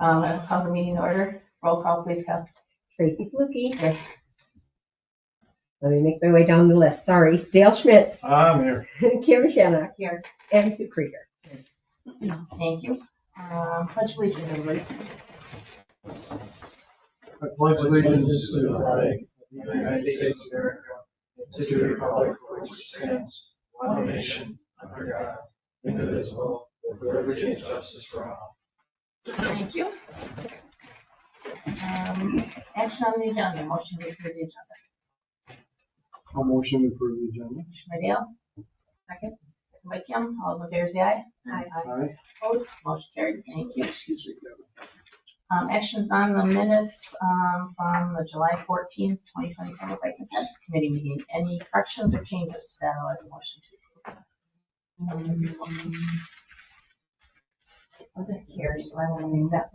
I'll call the meeting to order. Roll call, please, Cal. Tracy Flukie. Here. Let me make my way down the list. Sorry. Dale Schmitz. I'm here. Kim Shannock. Here. And Sue Krieger. Thank you. Pledge allegiance, everybody. I pledge allegiance to the flag of the United States of America, and to the republic for which it stands, one nation, under God, indivisible, with liberty and justice for all. Thank you. Action on the agenda. Motion to approve the agenda. I'll motion to approve the agenda. Motion by Dale. Second. Second by Kim. All those in favor say aye. Aye. Aye. Opposed? Motion carried. Thank you. Excuse me, Kevin. Actions on the minutes from the July 14th, 2024 Bike and Ped Committee meeting. Any corrections or changes to that? As a motion to approve. I wasn't here, so I want to make that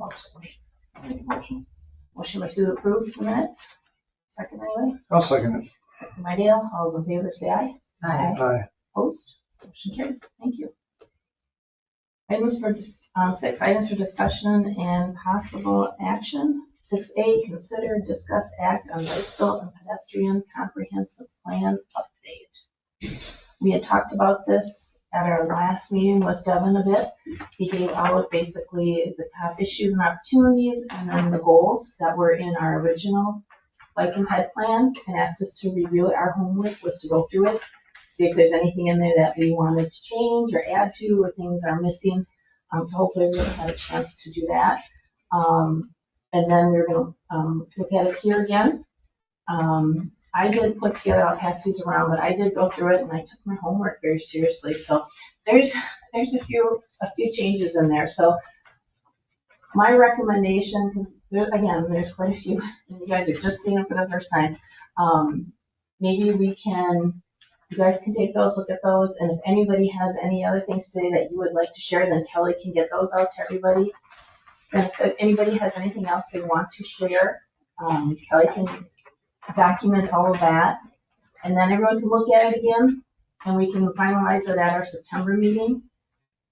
motion. Motion by Sue to approve the minutes. Second anyway. I'll second it. Second by Dale. All those in favor say aye. Aye. Aye. Opposed? Motion carried. Thank you. Items for 6 items for discussion and possible action. 6A, consider, discuss, act on bicycle and pedestrian comprehensive plan update. We had talked about this at our last meeting with Devin a bit. He gave out basically the top issues and opportunities and then the goals that were in our original bike and ped plan and asked us to review it. Our homework was to go through it, see if there's anything in there that we wanted to change or add to or things are missing. So hopefully we'll have a chance to do that. And then we're going to look at it here again. I did put together, I'll pass these around, but I did go through it and I took my homework very seriously. So there's a few changes in there. So my recommendation, because again, there's quite a few, and you guys are just seeing them for the first time. Maybe you guys can take those, look at those, and if anybody has any other things today that you would like to share, then Kelly can get those out to everybody. And if anybody has anything else they want to share, Kelly can document all of that. And then everyone can look at it again, and we can finalize it at our September meeting.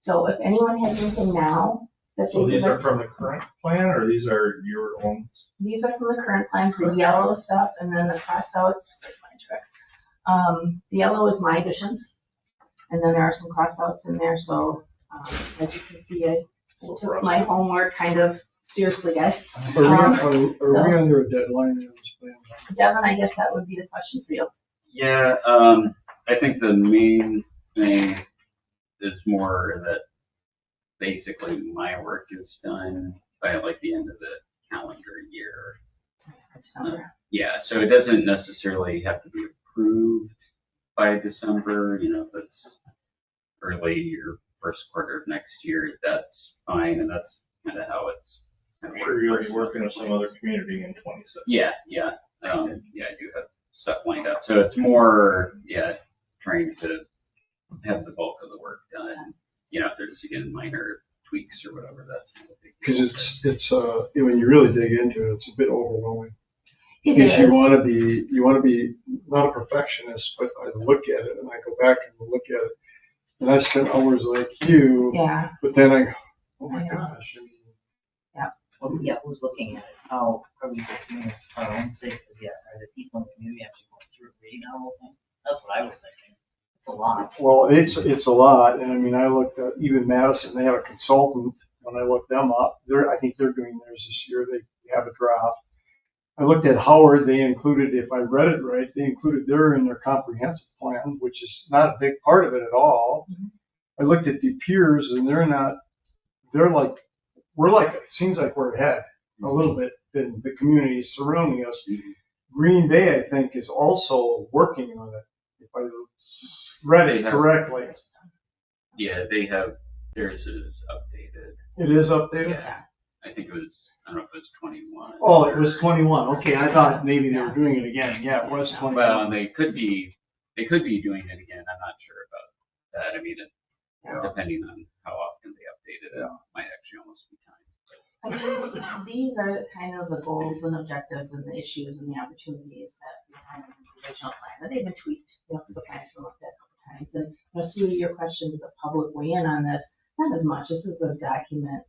So if anyone has anything now, so these are from the current plan, or these are your own? These are from the current plans, the yellow stuff, and then the crossouts. There's my tricks. The yellow is my additions, and then there are some crossouts in there. So as you can see, I took my homework kind of seriously, guys. Are we under a deadline in this plan? Devin, I guess that would be the question for you. Yeah, I think the main thing is more that basically my work is done by like the end of the calendar year. Yeah, so it doesn't necessarily have to be approved by December. You know, if it's early or first quarter of next year, that's fine, and that's kind of how it's. I'm sure you'll be working with some other community in 26. Yeah, I do have stuff lined up. So it's more, trying to have the bulk of the work done. You know, if there's again minor tweaks or whatever, that's not a big deal. Because it's when you really dig into it, it's a bit overwhelming. Because you want to be not a perfectionist, but I look at it and I go back and look at it, and I spend hours like you. Yeah. But then I go, oh my I know. gosh. I mean, Well, yeah, who's looking at it? How are we looking at our own sake? Because are the people in the community actually going through reading the whole thing? That's what I was thinking. It's a lot. well, it's a lot, and I mean, I looked at even Madison. They have a consultant. When I looked them up, I think they're doing theirs this year. They have a draft. I looked at Howard. They included, if I read it right, they included in their comprehensive plan, which is not a big part of it at all. Mhm. I looked at the peers, and we're like, it seems like we're ahead a little bit than the communities surrounding us. Green Bay, I think, is also working on it, if I read it correctly. Yeah, they have, theirs is updated. It is updated? Yeah, I think it was, I don't know if it was 21. Oh, it was 21. Okay, I thought maybe they were doing it again. Yeah, it was 21. Well, they could be doing it again. I'm not sure about that. I mean, depending on how often they update it, it might actually almost be time. I think these are kind of the goals and objectives and the issues and the opportunities that we had in the original plan. That they've been tweaked, because the plans were looked at a couple times. And Sue, your question to the public weigh in on this, not as much. This is a document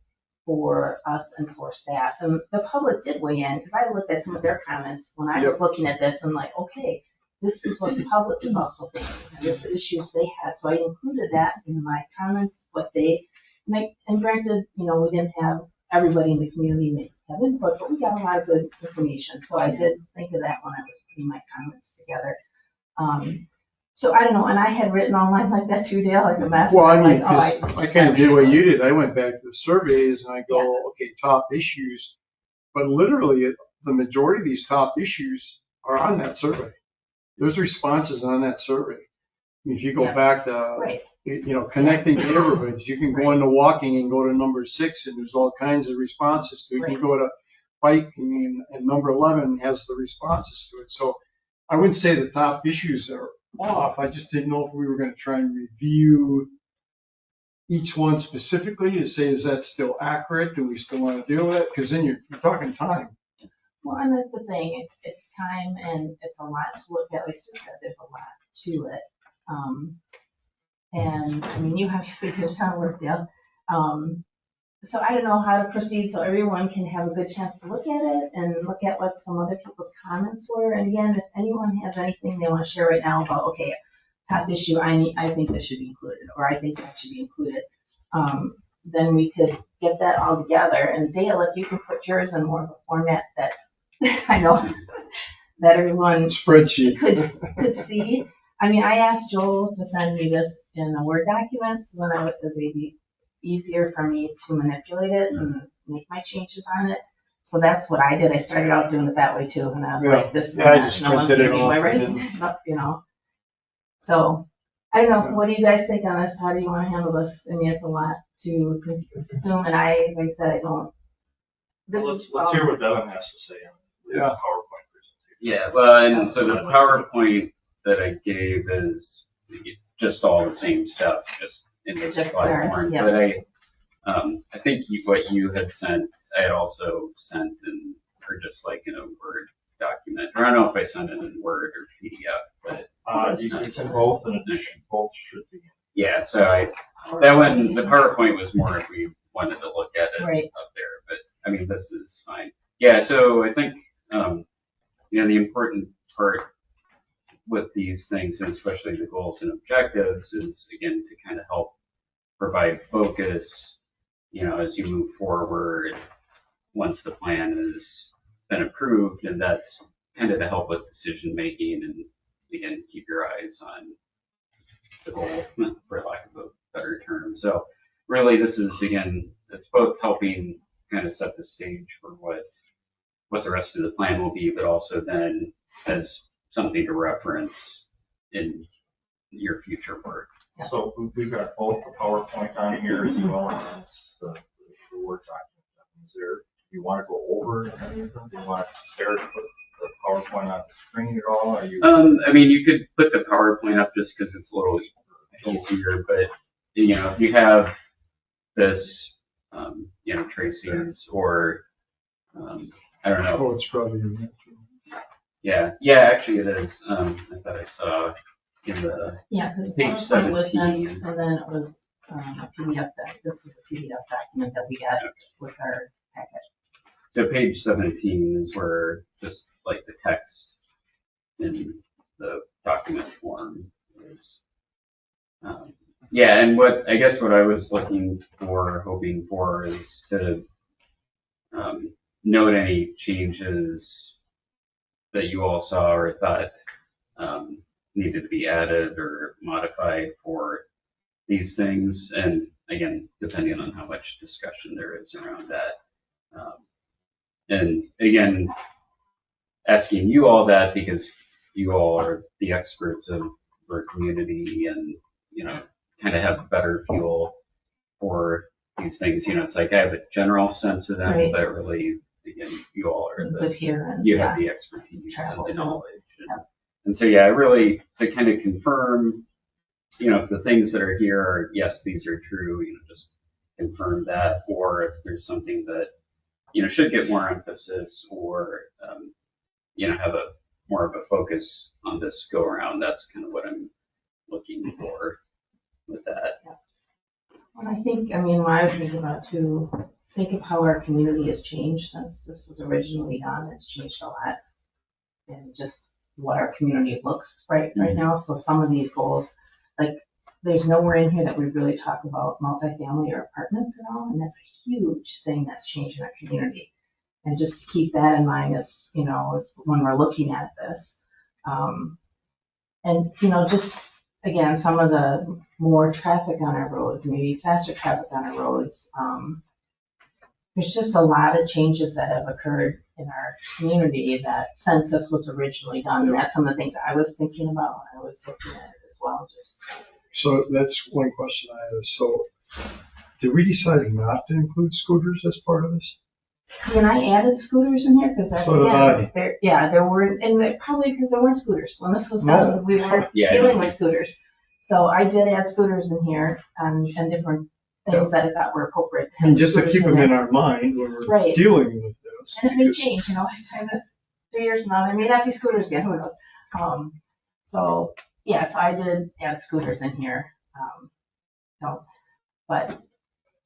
for us and for staff. And the public did weigh in, because I looked at some of their comments when I was looking at this and like, okay, this is what the public was also thinking, and this is issues they had. So I included that in my comments, what they, and granted, you know, we didn't have everybody in the community have input, but we got a lot of good information. So I did think of that when I was putting my comments together. So I don't know, and I had written online like that too, Dale, like a mess. Well, I mean, like, 'cause I kind of did what you did. I went back to the surveys and I go, okay, top issues. But literally, the majority of these top issues are on that survey. There's responses on that survey. If you go back to, Right. you know, connecting neighborhoods, you can go into walking and go to number 6 and there's all kinds of responses to it. You can go to biking and number 11 has the responses to it. So I wouldn't say the top issues are off. I just didn't know if we were going to try and review each one specifically to say, is that still accurate? Do we still want to deal with it? Because then you're talking time. Well, and that's the thing, it's time and it's a lot to look at. Like Sue said, there's a lot to it. And I mean, you obviously did a ton of work, Dale. So I don't know how to proceed so everyone can have a good chance to look at it and look at what some other people's comments were. And again, if anyone has anything they want to share right now about, okay, top issue, I think this should be included, or I think that should be included, then we could get that all together. And Dale, if you can put yours in more of a format that I know that everyone Spreadsheet. could see. I mean, I asked Joel to send me this in a Word document, so then it was easier for me to manipulate it and make my changes on it. So that's what I did. I started out doing it that way too, and I was like, this is I not, just no one's printed it reading off my and writing, you know. So I don't know. What do you guys think on this? How do you want to handle this? I mean, it's a lot to consume, and like I said, I don't. Let's hear what Devin has to say on the Yeah. PowerPoint presentation. Yeah, well, and so the PowerPoint that I gave is just all the same stuff, just in this Just slide there, form. yeah. But I think what you had sent, I had also sent in, or just like in a Word document. Or I don't know if I sent it in Word or PDF, but You can send both in addition, both should be. yeah. So that one, the PowerPoint was more if we wanted to look at it Right. up there. But I mean, this is fine. Yeah. So I think you know, the important part with these things, and especially the goals and objectives, is again to kind of help provide focus, you know, as you move forward once the plan has been approved, and that's kind of to help with decision making and again keep your eyes on the goal, for lack of a better term. So really, this is again, it's both helping kind of set the stage for what the rest of the plan will be, but also then as something to reference in your future work. So we've got both the PowerPoint on here as well as the Word document. Is there, do you want to go over any of them? Do you want Sarah to put the PowerPoint on the screen at all? Are you? I mean, you could put the PowerPoint up just because it's a little easier, but you know, if you have this, you know, Tracy's or I don't know. Oh, it's probably. Yeah, actually it is. I thought I saw in the Yeah, because Page PowerPoint was sent, 17. and then it was a PDF. This was a PDF document that we got with our packet. so page 17 is where just like the text in the document form is. Yeah, and what I guess what I was looking for, hoping for, is to note any changes that you all saw or thought needed to be added or modified for these things. And again, depending on how much discussion there is around that. And again, asking you all that because you all are the experts of our community and, you know, kind of have a better feel for these things. You know, it's like I have a general sense of them, Right. but really, again, you all are Live here and you have the expertise Travel, and the yeah. knowledge. And so, yeah, really to kind of confirm, you know, if the things that are here are, yes, these are true, you know, just confirm that. Or if there's something that, you know, should get more emphasis or, you know, have a more of a focus on this go around, that's kind of what I'm looking for with that. And I think, I mean, when I was thinking about too, think of how our community has changed since this was originally done. It's changed a lot. And just what our community looks right now. So some of these goals, like there's nowhere in here that we really talk about multifamily or apartments at all. And that's a huge thing that's changed in our community. And just to keep that in mind as, as when we're looking at this. And, just again, some of the more traffic on our roads, maybe faster traffic on our roads. There's just a lot of changes that have occurred in our community that since this was originally done. And that's some of the things I was thinking about when I was looking at it as well. So that's one question I have. So did we decide not to include scooters as part of this? See, and I added scooters in here because that's, So did I. there weren't, and probably because there weren't scooters. When this was done, we weren't dealing with scooters. So I did add scooters in here and different things that I thought were appropriate. And just to keep them in our mind when we're dealing with this. And it may change, by the time this 3 years from now, there may not be scooters again, who knows? So I did add scooters in here. But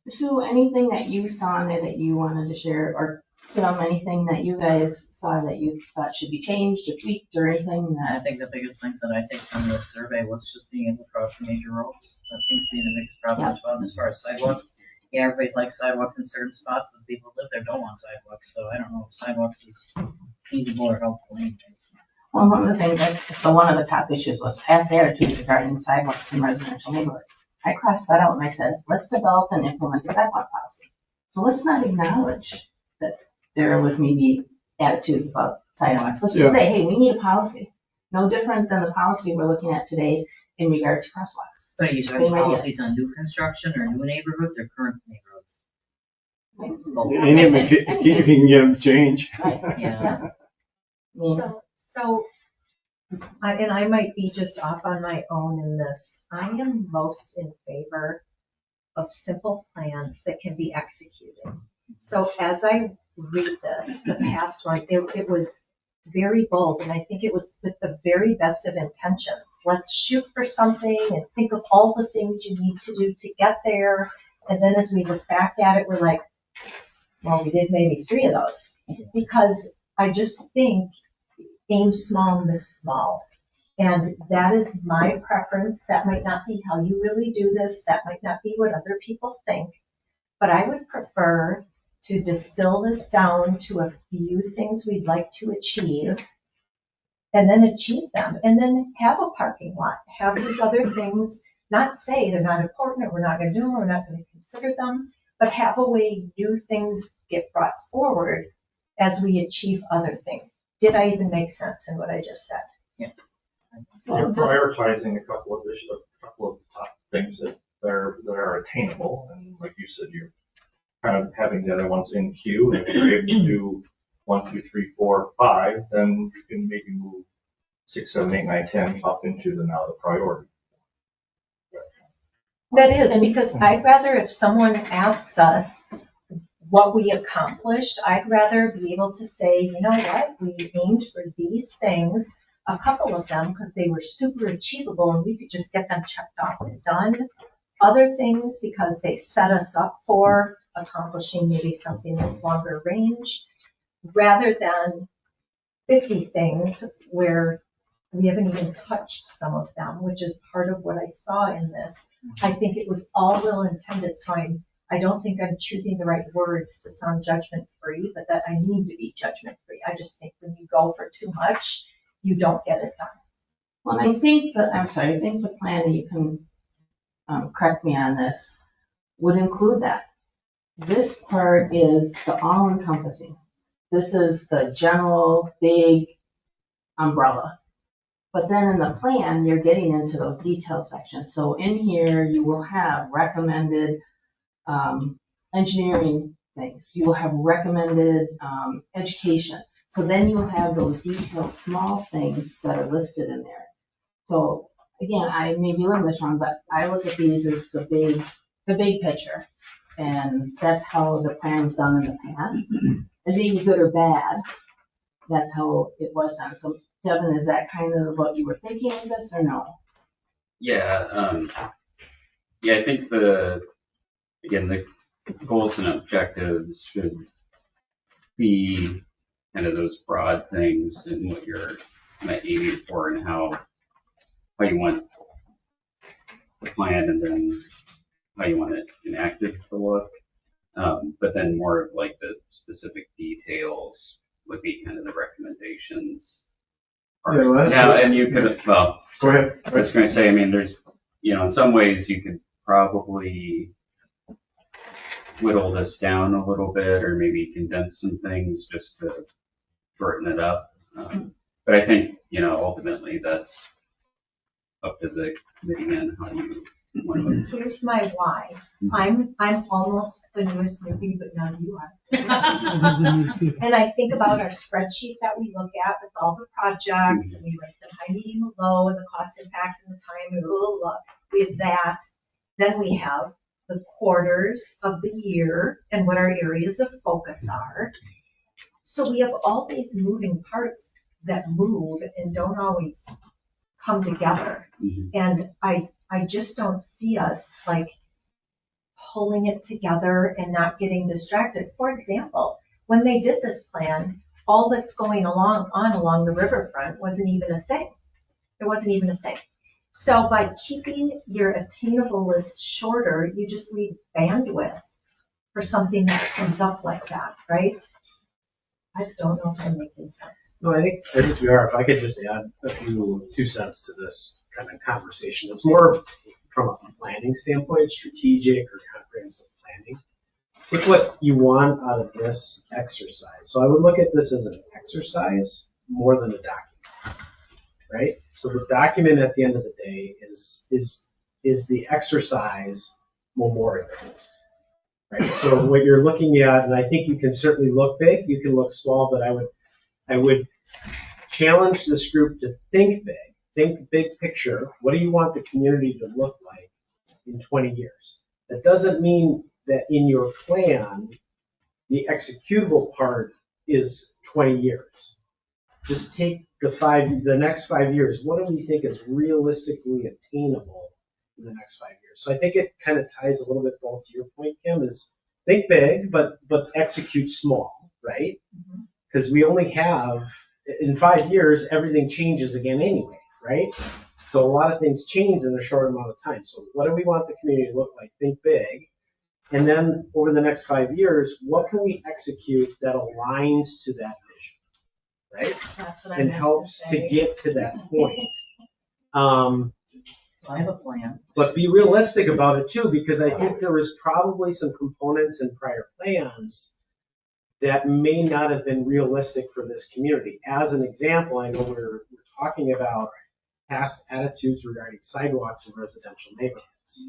Sue, anything that you saw in there that you wanted to share, or anything that you guys saw that you thought should be changed or tweaked or anything I that? think the biggest things that I take from this survey was just being able to cross the major roads. That seems to be the biggest problem as well. And as far as sidewalks, yeah, everybody likes sidewalks in certain spots, but the people who live there don't want sidewalks. So I don't know if sidewalks is feasible or helpful anyways. Well, one of the things, so one of the top issues was past attitudes regarding sidewalks in residential neighborhoods. I crossed that out and I said, let's develop and implement a sidewalk policy. So let's not acknowledge that there was maybe attitudes about sidewalks. Let's just say, hey, we need a policy. No different than the policy we're looking at today in regard to crosswalks. But are you talking policies on new construction or new neighborhoods or current neighborhoods? And if you can get them to change. Right, yeah. So, and I might be just off on my own in this. I am most in favor of simple plans that can be executed. So as I read this, the past one, it was very bold, and I think it was with the very best of intentions. Let's shoot for something and think of all the things you need to do to get there. And then as we look back at it, we're like, well, we did maybe 3 of those. Because I just think aim small, miss small. And that is my preference. That might not be how you really do this. That might not be what other people think. But I would prefer to distill this down to a few things we'd like to achieve and then achieve them. And then have a parking lot. Have these other things, not say they're not important or we're not going to do them or we're not going to consider them, but have a way new things get brought forward as we achieve other things. Did I even make sense in what I just said? Yeah. You're prioritizing a couple of top things that are attainable, and like you said, you're kind of having the other ones in queue. And if you're able to do 1, 2, 3, 4, 5, then you can maybe move 6, 7, 8, 9, 10 up into the priority. That is, because I'd rather if someone asks us what we accomplished, I'd rather be able to say, you know what, we aimed for these things, a couple of them because they were super achievable and we could just get them checked off and done. Other things because they set us up for accomplishing maybe something that's longer range, rather than 50 things where we haven't even touched some of them, which is part of what I saw in this. I think it was all well intended, so I don't think I'm choosing the right words to sound judgment-free, but that I need to be judgment-free. I just think when you go for too much, you don't get it done. Well, I think the plan, and you can correct me on this, would include that. This part is the all-encompassing. This is the general big umbrella. But then in the plan, you're getting into those detailed sections. So in here, you will have recommended engineering things. You will have recommended education. So then you will have those detailed small things that are listed in there. So again, I may be doing this wrong, but I look at these as the big picture. And that's how the plan was done in the past. As being good or bad, that's how it was done. So Devin, is that kind of what you were thinking of this or no? Yeah, I think the goals and objectives should be kind of those broad things and what you're kind of aiming for and how you want the plan and then how you want it enacted to look. But then more of like the specific details would be kind of the recommendations. Yeah, well, that's Now, it. and you could, well, Go ahead. I was going to say, I mean, there's, in some ways you could probably whittle this down a little bit or maybe condense some things just to shorten it up. But I think, ultimately that's up to the committee and how you want to. Here's my why. I'm almost the newest newbie, but now you are. And I think about our spreadsheet that we look at with all the projects, and we rank them high, medium, and low, and the cost impact and the time, and blah, blah, blah. We have that. Then we have the quarters of the year and what our areas of focus are. So we have all these moving parts that move and don't always come together. And I just don't see us like pulling it together and not getting distracted. For example, when they did this plan, all that's going along the riverfront wasn't even a thing. It wasn't even a thing. So by keeping your attainable list shorter, you just leave bandwidth for something that comes up like that, right? I don't know if I'm making sense. No, I think we are. If I could just add a few 2 cents to this kind of conversation. It's more from a planning standpoint, strategic or comprehensive planning. Look what you want out of this exercise. So I would look at this as an exercise more than a document, right? So the document at the end of the day is the exercise memorialized. Right. So what you're looking at, and I think you can certainly look big, you can look small, but I would challenge this group to think big picture. What do you want the community to look like in 20 years? That doesn't mean that in your plan, the executable part is 20 years. Just take the next 5 years. What do we think is realistically attainable in the next 5 years? So I think it kind of ties a little bit both to your point, Kim, is think big, but execute small, right? Because we only have, in 5 years, everything changes again anyway, right? So a lot of things change in a short amount of time. So what do we want the community to look like? Think big. And then over the next 5 years, what can we execute that aligns to that vision, right? That's what I And meant helps to say. get to that point. So I have a plan. But be realistic about it too, because I think there was probably some components in prior plans that may not have been realistic for this community. As an example, I know we're talking about past attitudes regarding sidewalks in residential neighborhoods.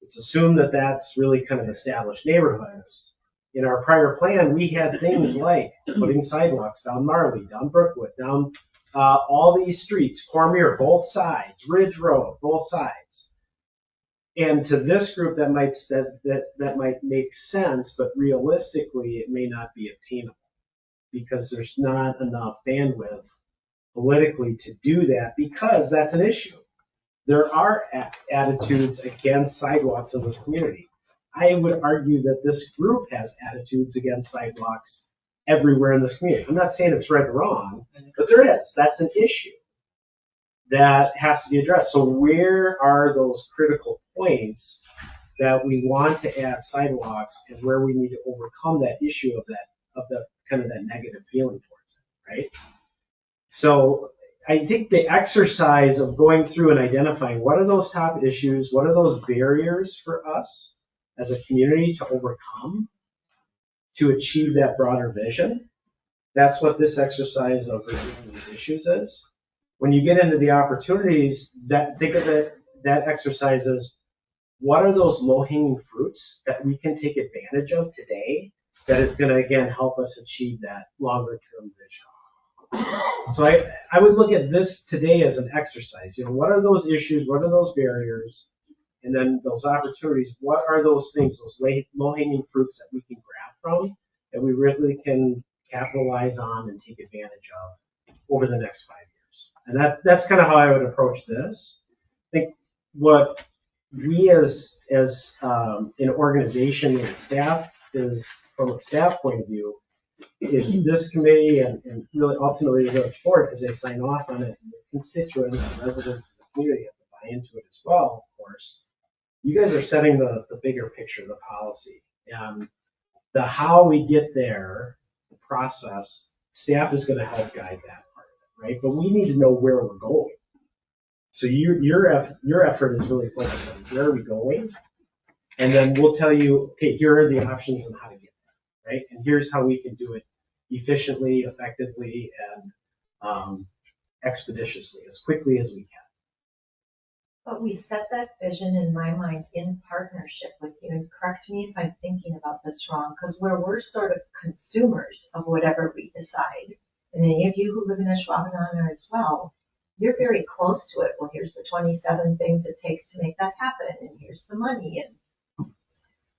It's assumed that that's really kind of established neighborhoods. In our prior plan, we had things like putting sidewalks down Marley, down Brookwood, down all these streets, Cormier, both sides, Ridge Road, both sides. And to this group, that might make sense, but realistically, it may not be obtainable because there's not enough bandwidth politically to do that, because that's an issue. There are attitudes against sidewalks in this community. I would argue that this group has attitudes against sidewalks everywhere in this community. I'm not saying it's right or wrong, but there is. That's an issue that has to be addressed. So where are those critical points that we want to add sidewalks, and where we need to overcome that issue of that kind of that negative feeling towards it, right? So I think the exercise of going through and identifying what are those top issues, what are those barriers for us as a community to overcome to achieve that broader vision. That's what this exercise of reviewing these issues is. When you get into the opportunities, think of it, that exercise is, what are those low-hanging fruits that we can take advantage of today that is going to, again, help us achieve that longer-term vision? So I would look at this today as an exercise. What are those issues? What are those barriers? And then those opportunities, what are those things, those low-hanging fruits that we can grab from, that we really can capitalize on and take advantage of over the next 5 years? And that's kind of how I would approach this. I think what we as an organization and staff is, from a staff point of view, is this committee and really ultimately the village board, because they sign off on it, and the constituents, the residents of the community have to buy into it as well, of course. You guys are setting the bigger picture, the policy. The how we get there, the process, staff is going to help guide that part of it, right? But we need to know where we're going. So your effort is really focused on where are we going, and then we'll tell you, okay, here are the options on how to get there, right? And here's how we can do it efficiently, effectively, and expeditiously, as quickly as we can. But we set that vision in my mind in partnership with you, and correct me if I'm thinking about this wrong, because where we're sort of consumers of whatever we decide, and any of you who live in Ashwaubenon are as well, you're very close to it. Well, here's the 27 things it takes to make that happen, and here's the money. And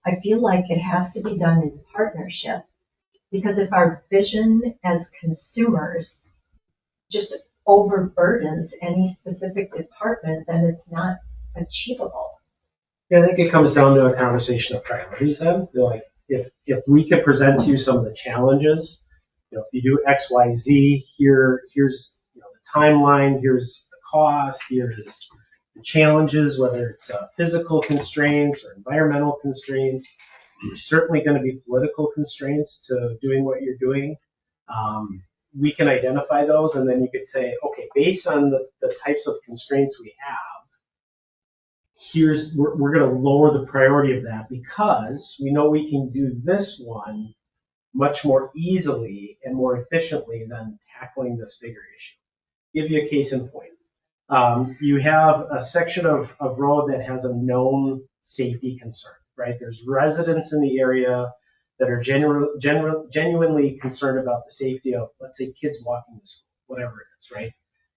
I feel like it has to be done in partnership, because if our vision as consumers just overburdens any specific department, then it's not achievable. Yeah, I think it comes down to a conversation of priorities then. You know, like if we could present to you some of the challenges, you know, if you do X, Y, Z, here's the timeline, here's the cost, here's the challenges, whether it's physical constraints or environmental constraints. There's certainly going to be political constraints to doing what you're doing. We can identify those, and then you could say, okay, based on the types of constraints we have, we're going to lower the priority of that because we know we can do this one much more easily and more efficiently than tackling this bigger issue. Give you a case in point. You have a section of road that has a known safety concern, right? There's residents in the area that are genuinely concerned about the safety of, let's say, kids walking to school, whatever it is, right?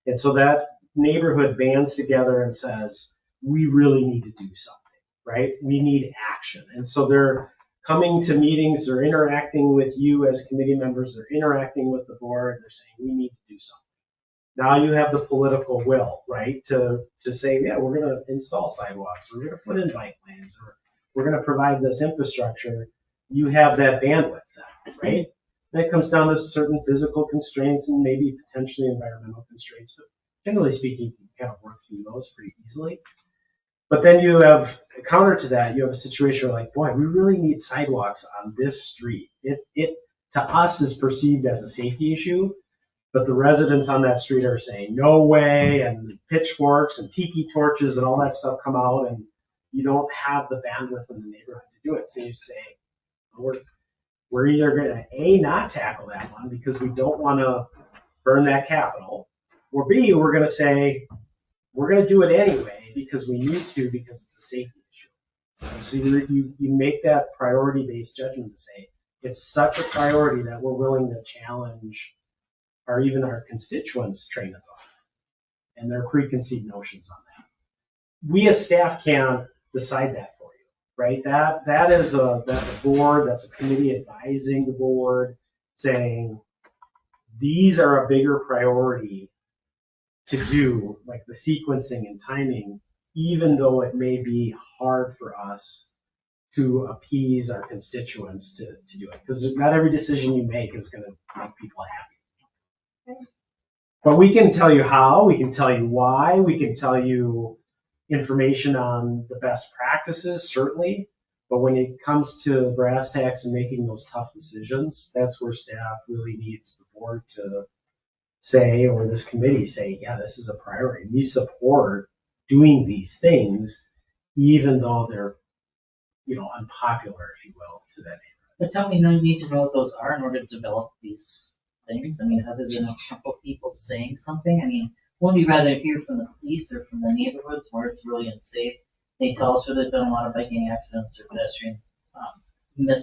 And so that neighborhood bands together and says, we really need to do something, right? We need action. And so they're coming to meetings, they're interacting with you as committee members, they're interacting with the board, they're saying, we need to do something. Now you have the political will, right, to say, yeah, we're going to install sidewalks, we're going to put in bike lanes, or we're going to provide this infrastructure. You have that bandwidth then, right? And it comes down to certain physical constraints and maybe potentially environmental constraints, but generally speaking, you can kind of work through those pretty easily. But then you have, counter to that, you have a situation where like, boy, we really need sidewalks on this street. It to us is perceived as a safety issue, but the residents on that street are saying, no way, and pitchforks and tiki torches and all that stuff come out, and you don't have the bandwidth in the neighborhood to do it. So you say, we're either going to A, not tackle that one because we don't want to burn that capital, or B, we're going to say, we're going to do it anyway because we need to because it's a safety issue. And so you make that priority-based judgment to say, it's such a priority that we're willing to challenge even our constituents' train of thought and their preconceived notions on that. We as staff can't decide that for you, right? That's a board, that's a committee advising the board, saying these are a bigger priority to do, like the sequencing and timing, even though it may be hard for us to appease our constituents to do it, because not every decision you make is going to make people happy. But we can tell you how, we can tell you why, we can tell you information on the best practices, certainly. But when it comes to brass tacks and making those tough decisions, that's where staff really needs the board to say, or this committee say, yeah, this is a priority. We support doing these things, even though they're, unpopular, if you will, to that neighborhood. But don't we need to know what those are in order to develop these things? I mean, other than a couple people saying something, I mean, wouldn't we rather hear from the police or from the neighborhoods where it's really unsafe? They tell us where they've done a lot of biking accidents or pedestrian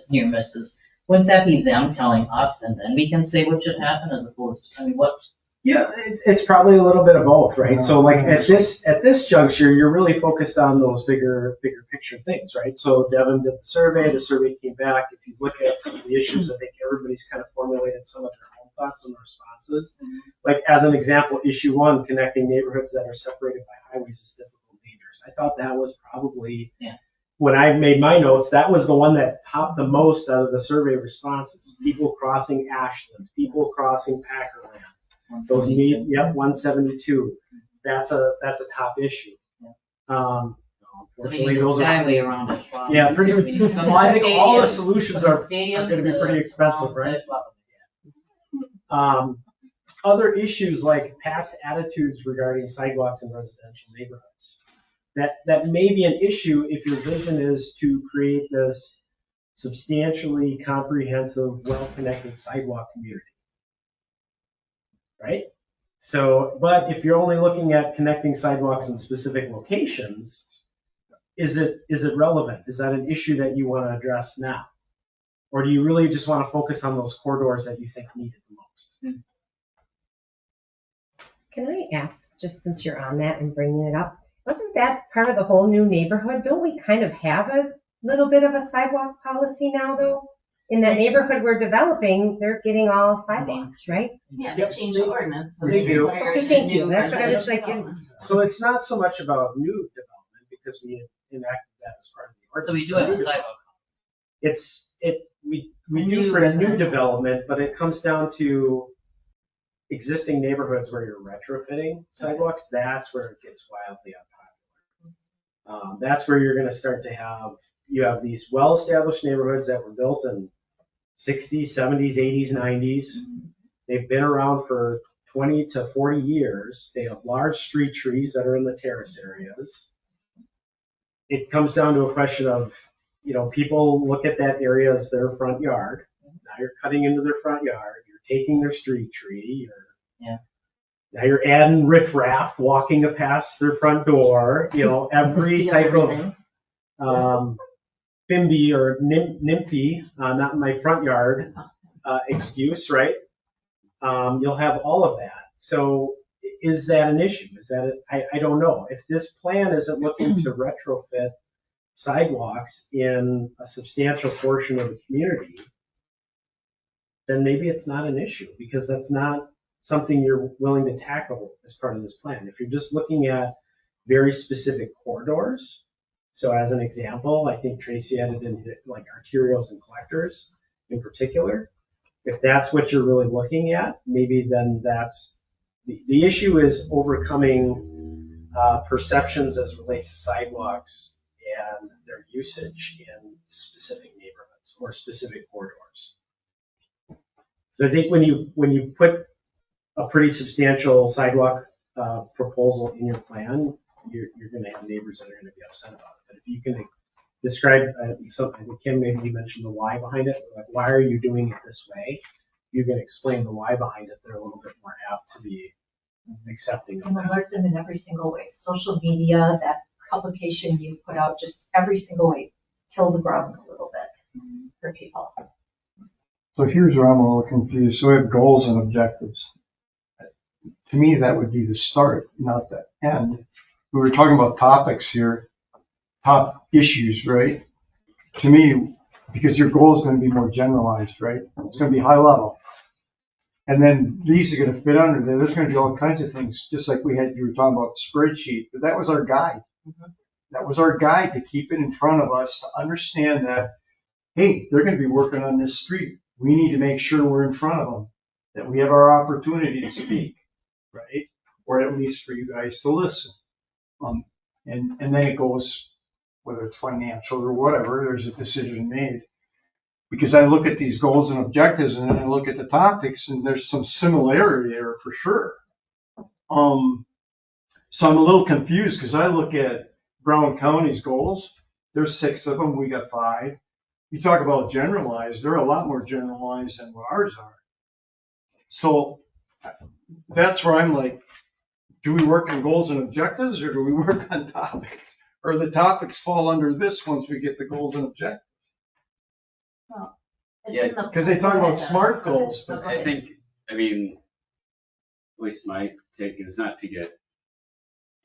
near misses. Wouldn't that be them telling us, and then we can say what should happen, as opposed to, what? Yeah, it's probably a little bit of both, right? So like at this juncture, you're really focused on those bigger picture things, right? So Devin did the survey came back. If you look at some of the issues, I think everybody's kind of formulated some of their own thoughts and responses. Like as an example, issue 1, connecting neighborhoods that are separated by highways is difficult and dangerous. sidewalks. I thought that was probably, Yeah. when I made my notes, that was the one that popped the most out of the survey responses. People crossing Ashland, people crossing Packerland. Those meet, 172. That's a top issue. So we Unfortunately, need a those are, skyway around Ashwaubenon. yeah, pretty, We need from well, I the think all the stadium- solutions from are the stadium gonna be to pretty expensive, around right? Ashwaubenon. Other issues like past attitudes regarding sidewalks in residential neighborhoods. That may be an issue if your vision is to create this substantially comprehensive, well-connected sidewalk community. Right? So, but if you're only looking at connecting sidewalks in specific locations, is it relevant? Is that an issue that you want to address now? Or do you really just want to focus on those corridors that you think need it the most? Can I ask, just since you're on that and bringing it up, wasn't that part of the whole new neighborhood? Don't we kind of have a little bit of a sidewalk policy now, though? In that neighborhood we're developing, they're getting all sidewalks, right? Yeah, they changed the ordinance. so They do. require Okay, thank you. new That's what I was residential thinking. developments. So it's not so much about new development because we enacted that as part of the So ordinance. we do have a sidewalk. We A do new for new residential. development, but it comes down to existing neighborhoods where you're retrofitting sidewalks. That's where it gets wildly unpopular. That's where you're going to start to you have these well-established neighborhoods that were built in 60s, 70s, 80s, 90s. They've been around for 20 to 40 years. They have large street trees that are in the terrace areas. It comes down to a question of, people look at that area as their front yard. Now you're cutting into their front yard. You're taking their street tree. Now you're adding riffraff walking past their front door. Every Steal type everything. of FIMBY or NIMFY, not in my front yard, excuse, right? You'll have all of that. So is that an issue? I don't know. If this plan isn't looking to retrofit sidewalks in a substantial portion of the community, then maybe it's not an issue because that's not something you're willing to tackle as part of this plan. If you're just looking at very specific corridors, so as an example, I think Tracy added in like arterials and collectors in particular. If that's what you're really looking at, maybe then that's the issue is overcoming perceptions as it relates to sidewalks and their usage in specific neighborhoods or specific corridors. So I think when you put a pretty substantial sidewalk proposal in your plan, you're going to have neighbors that are going to be upset about it. But if you can describe something, I think Kim, maybe you mentioned the why behind it. Like, why are you doing it this way? You can explain the why behind it. They're a little bit more apt to be accepting of And that. alert them in every single way. Social media, that publication you put out, just every single way, till the ground a little bit for people. So here's where I'm a little confused. So we have goals and objectives. To me, that would be the start, not the end. We were talking about topics here, top issues, right? To me, because your goal is going to be more generalized, right? It's going to be high level. And then these are going to fit under there. There's going to be all kinds of things, just like you were talking about the spreadsheet, but that was our guide. That was our guide to keep it in front of us to understand that, hey, they're going to be working on this street. We need to make sure we're in front of them, that we have our opportunity to speak, right? Or at least for you guys to listen. And then it goes, whether it's financial or whatever, there's a decision made. Because I look at these goals and objectives and then I look at the topics and there's some similarity there for sure. So I'm a little confused because I look at Brown County's goals. There's 6 of them, we got 5. You talk about generalized, they're a lot more generalized than what ours are. So that's where I'm like, do we work on goals and objectives or do we work on topics? Or the topics fall under this once we get the goals and objectives? Yeah, because they talk about SMART goals, but I think, at least my take is not to get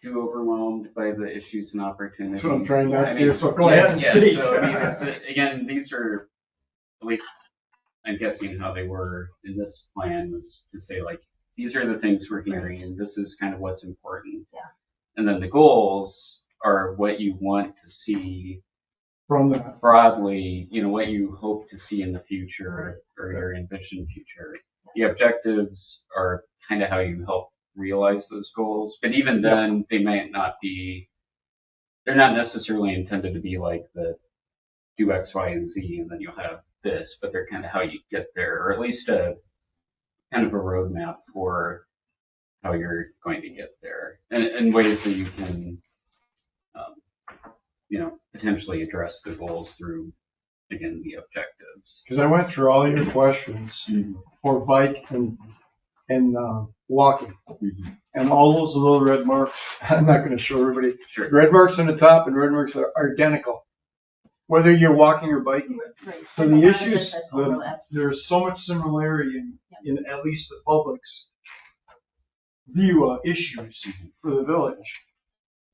too overwhelmed by the issues and opportunities. that's what I'm trying not to I mean, do. So go ahead and Yeah, speak. so again, these are, at least I'm guessing how they were in this plan was to say like, these are the things we're hearing and this is kind of what's important. Yeah. And then the goals are what you want to see From that. broadly, what you hope to see in the future or your envisioned future. The objectives are kind of how you help realize those goals, but even then, they might not be, they're not necessarily intended to be like the do X, Y, and Z, and then you'll have this, but they're kind of how you get there, or at least a kind of a roadmap for how you're going to get there, and ways that you can, potentially address the goals through, again, the objectives. Because I went through all your questions for bike and walking. And all those little red marks, I'm not going to show everybody. Sure. Red marks on the top and red marks are identical, whether you're walking or biking. Right. So There's a the lot of issues, this that's overlaps. there's so much similarity in at least the public's view of issues for the village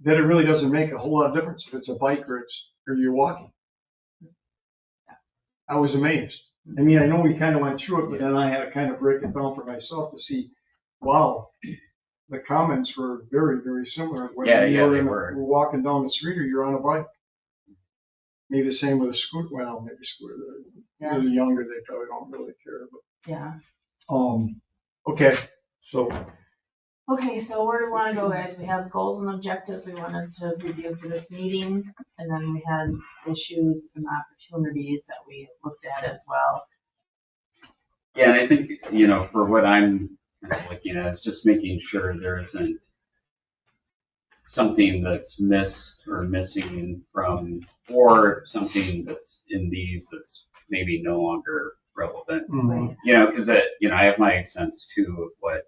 that it really doesn't make a whole lot of difference if it's a bike or you're walking. I was amazed. I mean, I know we kind of went through it, but then I had to kind of break it down for myself to see, wow, the comments were very, very similar. Whether They you're walking down the street or you're on a bike. Maybe the same with a scooter. Well, maybe scooter. They're younger, they probably don't really care. But, okay, so. Okay, so where do we want to go, guys? We have goals and objectives we wanted to review for this meeting, and then we had issues and opportunities that we looked at as well. Yeah, and I think, for what I'm kind of looking at is just making sure there isn't something that's missed or missing from, or something that's in these that's maybe no longer relevant. Because I have my sense too of what,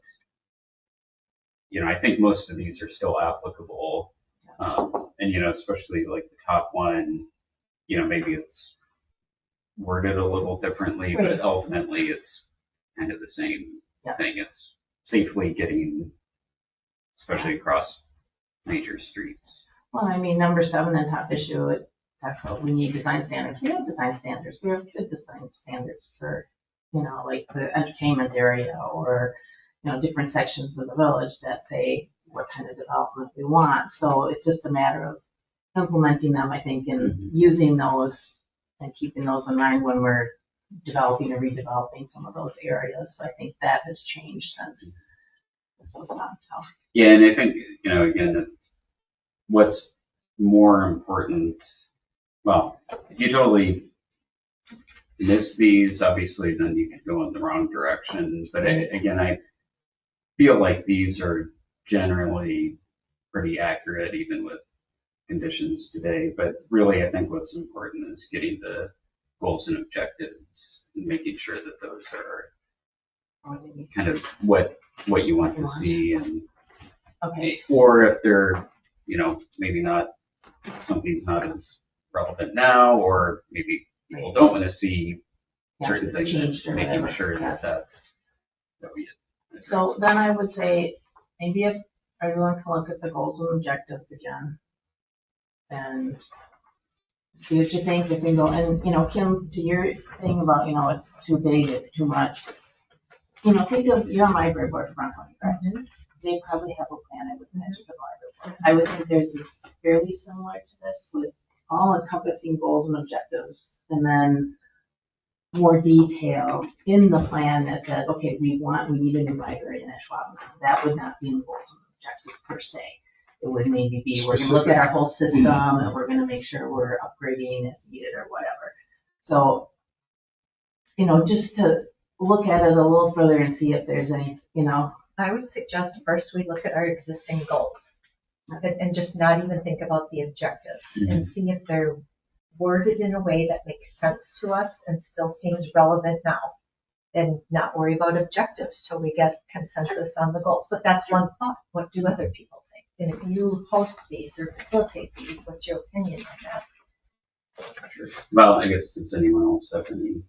I think most of these are still applicable. And, especially like the top one, maybe it's worded a little differently, but ultimately it's kind of the same thing. It's safely getting, especially across major streets. Well, I mean, number 7, the top issue, it talks about we need design standards. We have design standards. We have good design standards for, like the entertainment area or, different sections of the village that say what kind of development we want. So it's just a matter of implementing them, I think, and using those and keeping those in mind when we're developing or redeveloping some of those areas. So I think that has changed since this was on. So. Yeah, and I think, again, what's more important, well, if you totally miss these, obviously, then you could go in the wrong direction. But again, I feel like these are generally pretty accurate, even with conditions today. But really, I think what's important is getting the goals and objectives and making sure that those are kind of what you want to see, and or if they're maybe not, something's not as relevant now, or maybe people don't want to see certain things, making sure that that's that we. So then I would say maybe if everyone can look at the goals and objectives again and see what you think. If we go, and Kim, to your thing about it's too big, it's too much. Think of you're on library board for Brown County, correct? They probably have a plan. I would imagine for the library board. I would think there's this fairly similar to this with all encompassing goals and objectives, and then more detail in the plan that says, okay, we need a new library in Ashwaubenon. That would not be in goals and objectives per se. It would maybe be, we're going to look at our whole system and we're going to make sure we're upgrading as needed or whatever. So, just to look at it a little further and see if there's any, I would suggest first we look at our existing goals and just not even think about the objectives and see if they're worded in a way that makes sense to us and still seems relevant now, and not worry about objectives till we get consensus on the goals. But that's one thought. What do other people think? And if you host these or facilitate these, what's your opinion on that? Sure. Well, I guess, does anyone else have any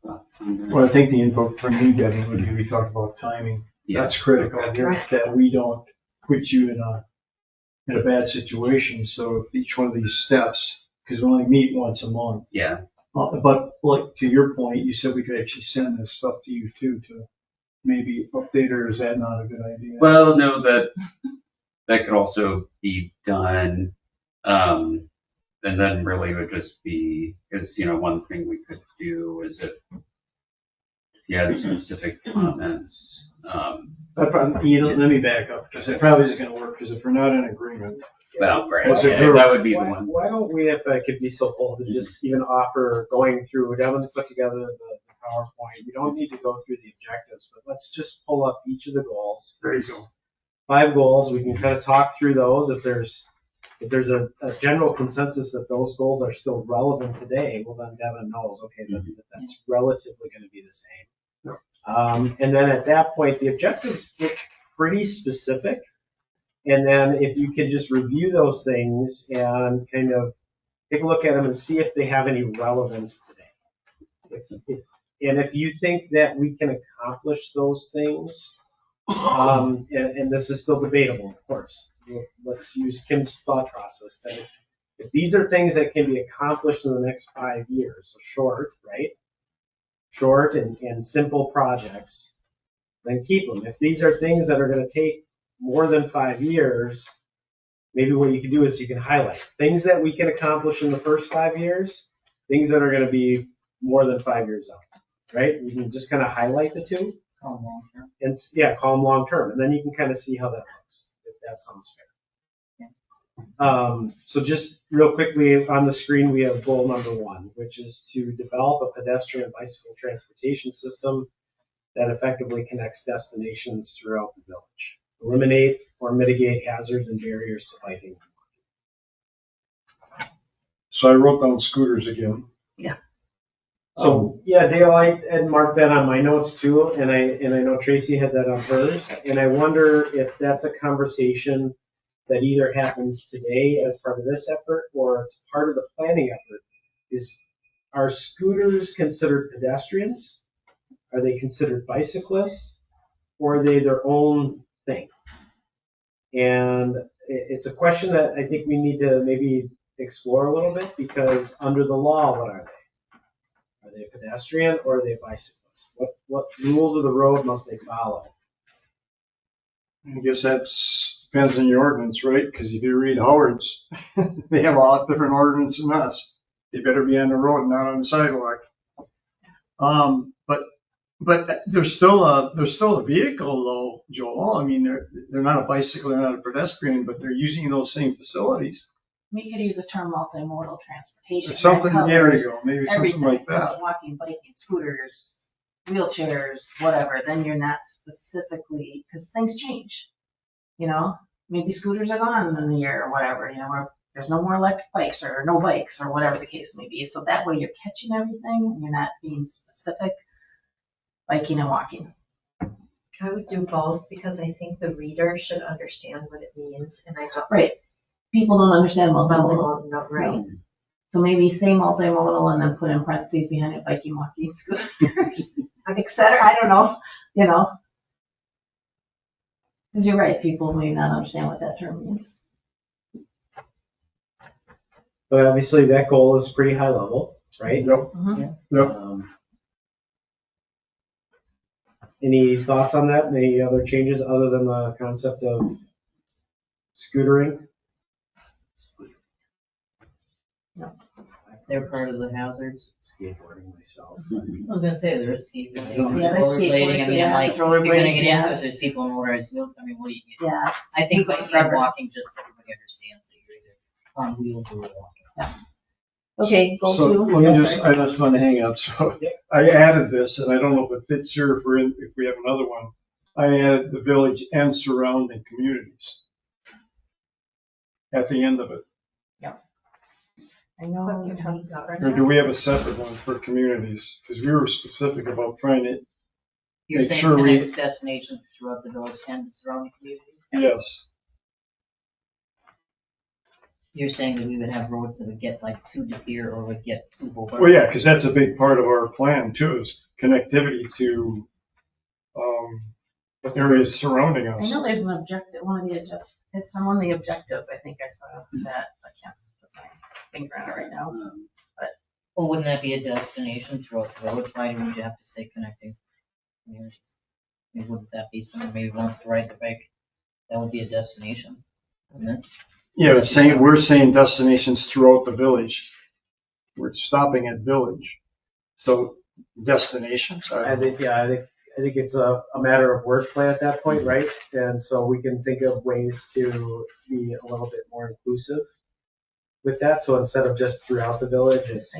thoughts on that? Well, I think the input from you, Debbie, would be we talked about timing. That's critical here, that we don't put you in a bad situation. So if each one of these steps, because we only meet once a month. Yeah. But like to your point, you said we could actually send this stuff to you too, to maybe update, or is that not a good idea? Well, no, that that could also be done. And then really would just be, because, one thing we could do is if you had specific comments, Let me back up, because it probably isn't gonna work, because if we're not in agreement. well, right, What's it yeah, group? that would be the Why one. why don't we, if I could be so bold, to just even offer going through, Devin's put together the PowerPoint. We don't need to go through the objectives, but let's just pull up each of the goals. There you go. 5 goals. We can kind of talk through those. If there's a general consensus that those goals are still relevant today, well, then Devin knows, okay, that's relatively going to be the same. And then at that point, the objectives look pretty specific. And then if you could just review those things and kind of take a look at them and see if they have any relevance today. If you think that we can accomplish those things, and this is still debatable, of course. Let's use Kim's thought process. That if these are things that can be accomplished in the next 5 years, so short, right? Short and simple projects, then keep them. If these are things that are going to take more than 5 years, maybe what you can do is you can highlight things that we can accomplish in the first 5 years, things that are going to be more than 5 years out, right? We can just kind of highlight the two. Long term. And call them long term, and then you can kind of see how that looks, if that sounds fair. So just real quickly on the screen, we have goal number 1, which is to develop a pedestrian bicycle transportation system that effectively connects destinations throughout the village. Eliminate or mitigate hazards and barriers to biking. So I wrote down scooters again. Yeah. So Dale, I had marked that on my notes too, and I know Tracy had that on hers, and I wonder if that's a conversation that either happens today as part of this effort or it's part of the planning effort. Are scooters considered pedestrians? Are they considered bicyclists? Or are they their own thing? And it's a question that I think we need to maybe explore a little bit, because under the law, what are they? Are they a pedestrian or are they a bicyclist? What rules of the road must they follow? I guess that's depends on your ordinance, right? Because if you read Howard's, they have a lot different ordinance than us. They better be on the road, not on the sidewalk. But they're still a vehicle, though, Joel. I mean, they're not a bicycle, they're not a pedestrian, but they're using those same facilities. We could use the term multimodal transportation. Or something, That there covers you go, maybe everything, something like that. walking, biking, scooters, wheelchairs, whatever. Then you're not specifically, because things change. Maybe scooters are gone in a year or whatever. Or there's no more electric bikes or no bikes or whatever the case may be. So that way you're catching everything and you're not being specific, biking and walking. I would do both, because I think the reader should understand what it means, and I don't. Right. People don't understand multimodal. No, right. So maybe say multimodal and then put in parentheses behind it, biking, walking, scooters, et cetera. I don't know, Because you're right, people may not understand what that term means. But obviously that goal is pretty high level, right? Yep. Mhm. Yep. Any thoughts on that? Any other changes other than the concept of scootering? They're part of the hazards. Skateboarding myself. I was gonna say, there's skateboarding, Yeah, there's rollerblading, I mean, skateboards, like, yeah, you're gonna get into yes. it, there's people on motorized wheels, I mean, what do you get? Yes. I think But biking and walking, just everybody understands that you're either on wheels or walking. Okay, go So to. let me I just want to hang up. So I added this, and I don't know if it fits here if we have another one. I added the village and surrounding communities at the end of it. I know what you're talking about. Or do we have a separate one for communities? Because we were specific about trying to, You're Make saying sure we- connects destinations throughout the village and the surrounding communities? yes. You're saying that we would have roads that would get like to De Pere or would get to Hobart? Well, yeah, because that's a big part of our plan too, is connectivity to areas surrounding I us. know there's an objective, it's on one of the objectives, I think I saw that, I can't put my finger on it right now. Well, wouldn't that be a destination throughout the village? Why would you have to say connecting communities? I mean, wouldn't that be someone maybe wants to ride the bike? That would be a destination. Yeah, it's saying, we're saying destinations throughout the village. We're stopping at village. So destinations, I think it's a matter of wordplay at that point, right? And so we can think of ways to be a little bit more inclusive with that. So instead of just throughout the village, it's,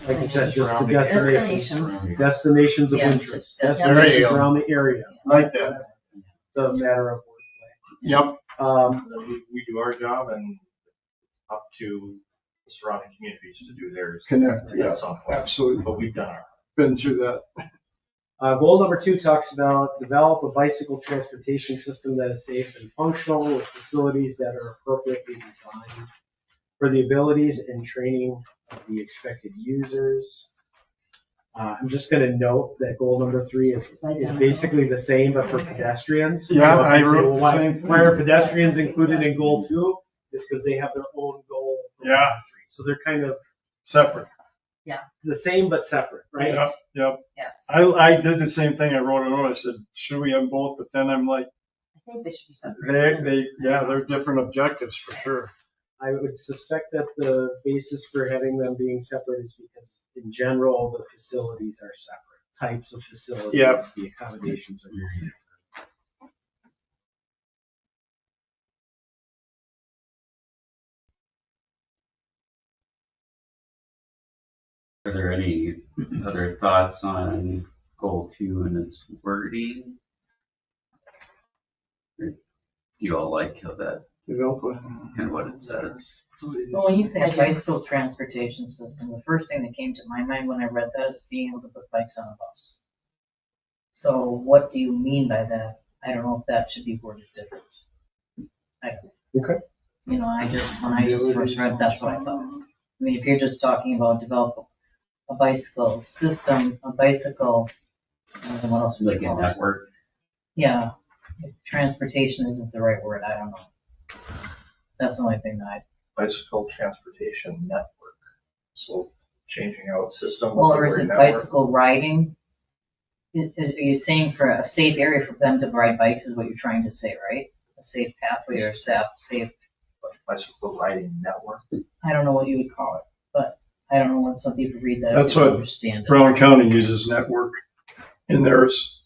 like you said, just the destinations of Yeah, interest, just destinations around the area. like that. It's a matter of wordplay. Yep. We do our job and up to the surrounding communities to do theirs. Connect, at yeah, some point. absolutely. But we've done our. Been through that. Goal number 2 talks about develop a bicycle transportation system that is safe and functional with facilities that are appropriately designed for the abilities and training of the expected users. I'm just going to note that goal number 3 is basically the same, but for pedestrians. Yeah, So if I you say, wrote well, the why, same thing. why are pedestrians included in goal 2? It's because they have their own goal. Yeah. 3. So they're kind of Separate. the same, but separate, right? Yep, yep. Yes. I did the same thing. I wrote a note. I said, should we have both? But then I'm like, I think they should be separate. they're different objectives for sure. I would suspect that the basis for having them being separate is because in general, the facilities are separate. Types of facilities, Yep. the accommodations are very different. Are there any other thoughts on goal 2 and its wording? Or do you all like how that, kind of what it says? Well, when you say a bicycle transportation system, the first thing that came to my mind when I read that is being able to put bikes on a bus. So what do you mean by that? I don't know if that should be worded different. I don't. Okay. You know, when I just first read, that's what I thought. I mean, if you're just talking about develop a bicycle system, a bicycle, and what else would Like you a call it? network? Yeah, if transportation isn't the right word, I don't know. That's the only thing that Bicycle transportation network. So changing out system. well, with the or is word it network. bicycle riding? Are you saying for a safe area for them to ride bikes is what you're trying to say, right? A safe pathway or safe, Bicycle riding network. I don't know what you would call it, but I don't know when some people read that. That's they don't what understand it. Brown County uses network in theirs.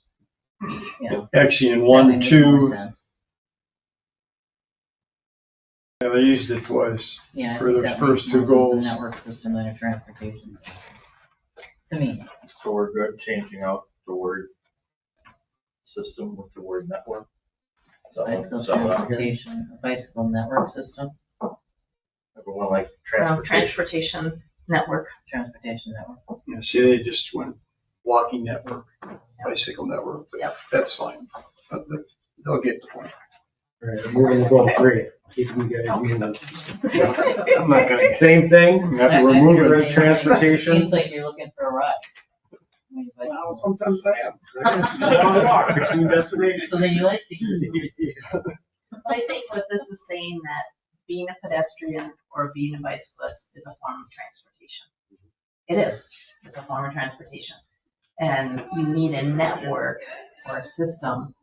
Yeah. Actually, in That 1, may make more 2, sense. yeah, they used it twice. Yeah, I for think their that first makes two more sense, goals. a network system than a transportation system. To me, So we're good changing out the word system with the word network. bicycle So, transportation, a bicycle network system, everyone like transportation. Transportation network. transportation network. Yeah, see, they just went walking network, bicycle network. But Yep. That's fine. They'll get the point. All right, we're moving to goal 3. Keeping you guys moving. I'm not gonna. Same thing. We're I moving think to it's transportation. Seems like you're looking for a ride. I mean, but- Well, sometimes I am. It's a long walk between destinations. So then you like seeing. But I think what this is saying that being a pedestrian or being a bicyclist is a form of transportation. It is. It's a form of transportation. And you need a network or a system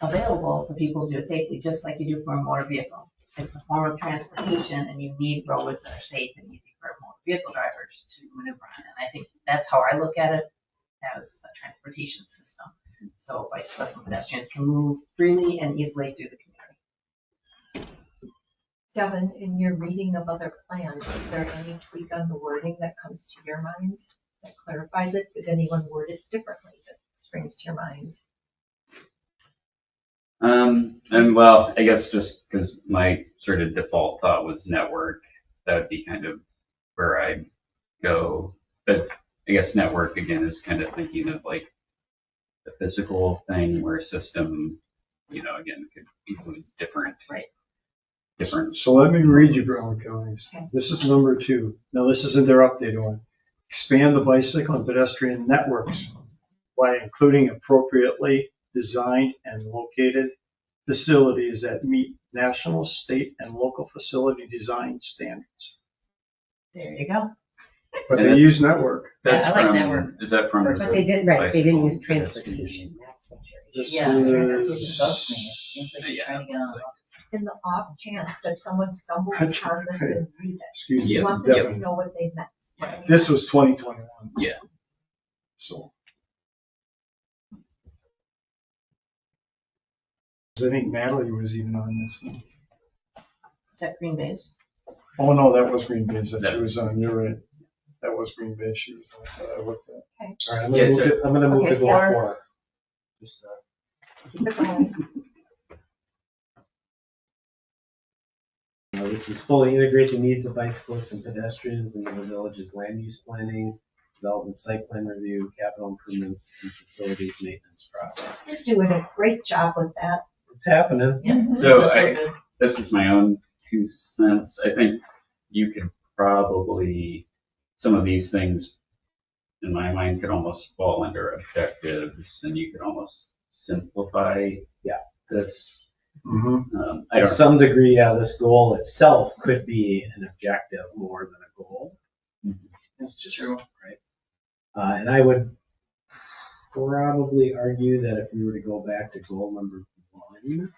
available for people to do it safely, just like you do for a motor vehicle. It's a form of transportation and you need roads that are safe and easy for motor vehicle drivers to maneuver on. And I think that's how I look at it, as a transportation system. So bicyclists and pedestrians can move freely and easily through the community. Devin, in your reading of other plans, is there any tweak on the wording that comes to your mind that clarifies it? Did anyone word it differently that springs to your mind? And well, I guess just because my sort of default thought was network, that would be kind of where I'd go. But I guess network again is kind of thinking of like the physical thing where system, again, could include different. So let me read you Brown County's. Okay. This is number 2. Now, this isn't their updated one. Expand the bicycle and pedestrian networks by including appropriately designed and located facilities that meet national, state, and local facility design standards. There you go. But they use network. That's I like from, network. is that from? But they didn't, right, they didn't use bicycle transportation. That's what you're. This Yeah, is- that's what it does to me. It seems like you're Yeah, trying to get on. it's like- in the off chance that someone stumbled upon this and read it. Excuse me. You want them to Devin, know what they meant. Yeah. this was 2021. Yeah. So. I think Natalie was even on this one. Is that Green Bay's? Oh, no, that was Green Bay's that That- she was on. You're right. That was Green Bay she was on, that I looked at. All right, Yeah, I'm gonna move Okay, to goal four. 4. Just, Keep it going. This is fully integrate the needs of bicyclists and pedestrians into the village's land use planning, development site plan review, capital improvements, and facilities maintenance process. You're doing a great job with that. It's happening. Yeah. So this is my own 2 cents. I think you could probably, some of these things in my mind could almost fall under objectives, and you could almost simplify this. Mm-hmm. I To don't, some degree, yeah, this goal itself could be an objective more than a goal. Mhm. It's just, True. right? And I would probably argue that if we were to go back to goal number 1,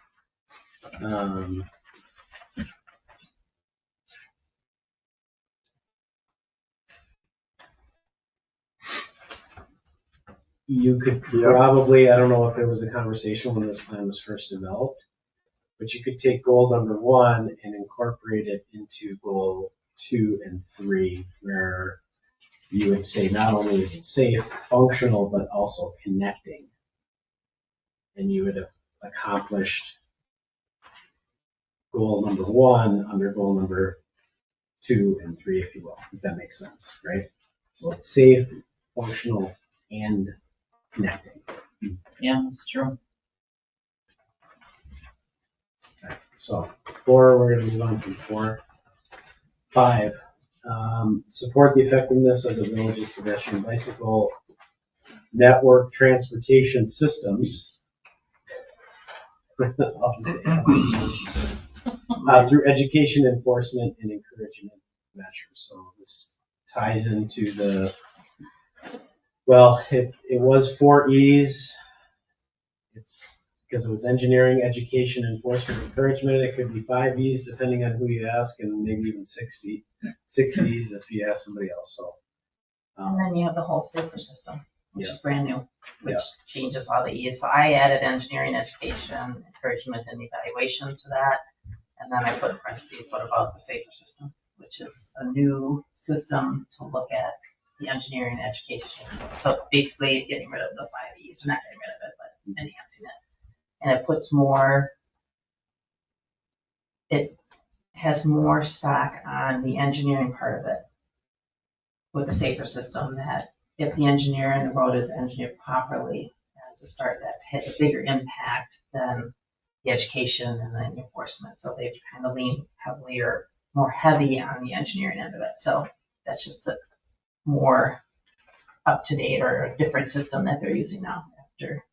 you could probably, I don't know if there was a conversation when this plan was first developed, but you could take goal number 1 and incorporate it into goal 2 and 3, where you would say not only is it safe, functional, but also connecting. And you would have accomplished goal number 1 under goal number 2 and 3, if you will, if that makes sense, right? So it's safe, functional, and connecting. Yeah, that's true. So 4, we're going to move on from 4. 5, support the effectiveness of the village's pedestrian bicycle network transportation systems. I'll just add some words. Through education, enforcement, and encouragement measures. So this ties into the, well, it was 4 E's. It's because it was engineering, education, enforcement, encouragement. It could be 5 E's depending on who you ask, and maybe even 6 E's if you ask somebody else. So, And then you have the whole safer system, which Yeah. is brand new, which changes all the E's. So I added engineering, education, encouragement, and evaluation to that. And then I put in parentheses, what about the safer system, which is a new system to look at the engineering and education. So basically getting rid of the 5 E's, or not getting rid of it, but enhancing it. And it puts more, it has more stock on the engineering part of it with the safer system, that if the engineer and the road is engineered properly as a start, that has a bigger impact than the education and the enforcement. So they've kind of leaned heavily or more heavy on the engineering end of it. So that's just a more up to date or a different system that they're using now after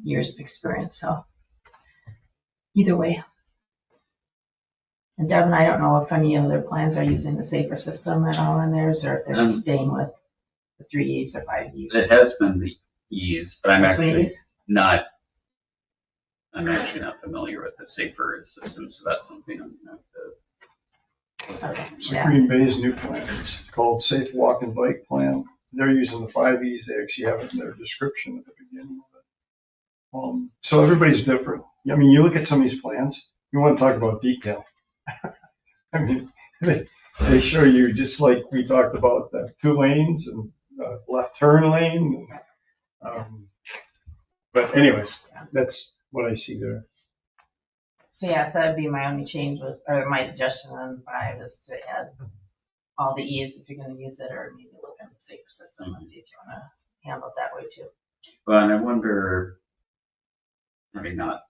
years of experience. So either way. And Devin, I don't know if any other plans are using the safer system at all in theirs, or if they're staying with the 3 E's or 5 E's. it has been the E's, but I'm Three actually E's? not familiar with the safer system, so that's something I'm going to have to. Okay, So yeah. Green Bay's new plan is called Safe Walk and Bike Plan. They're using the 5 E's. They actually have it in their description at the beginning of it. So everybody's different. I mean, you look at some of these plans, you want to talk about detail. I mean, they show you, just like we talked about, the 2 lanes and left turn lane. But anyways, that's what I see there. So yeah, so that'd be my only change with, or my suggestion on 5 is to add all the E's if you're gonna use it, or maybe look at the safer system and see if you wanna handle it that way too. Well, and I wonder, having not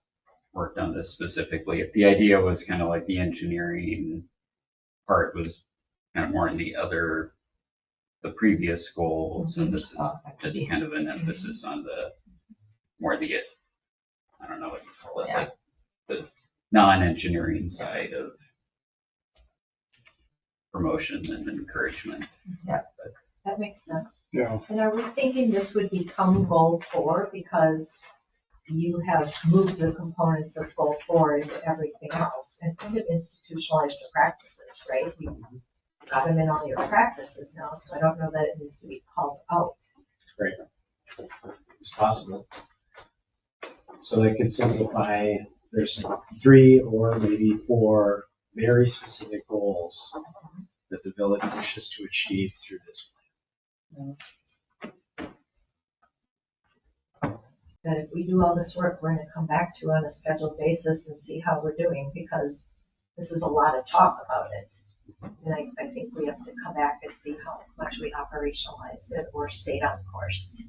worked on this specifically, if the idea was kind of like the engineering part was kind of more in the previous goals, and this is Oh, that could just be. kind of an emphasis on the I don't know what you call it, Yeah. like the non-engineering side of promotion and encouragement. That makes sense. Yeah. And are we thinking this would become goal 4 because you have moved the components of goal 4 into everything else and kind of institutionalized the practices, right? You got them in all your practices now, so I don't know that it needs to be called out. Right. It's possible. So they could simplify, there's 3 or maybe 4 very specific goals that the village wishes to achieve through this plan. That if we do all this work, we're gonna come back to on a scheduled basis and see how we're doing, because this is a lot of talk about it. And I think we have to come back and see how much we operationalized it or stayed on course.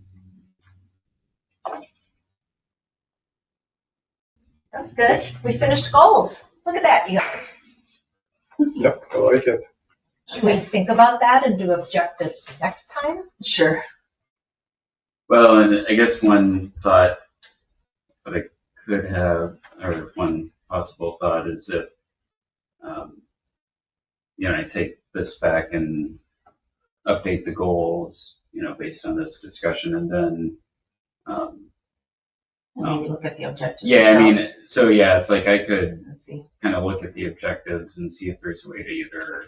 That's good. We finished goals. Look at that, you guys. Yep, I like it. Should we think about that and do objectives next time? Sure. Well, and I guess one thought that I could have, or one possible thought is that, I take this back and update the goals, based on this discussion, and then, Maybe look at the objectives. yeah, I yourself. mean, so yeah, it's like I could Let's see. kind of look at the objectives and see if there's a way to either,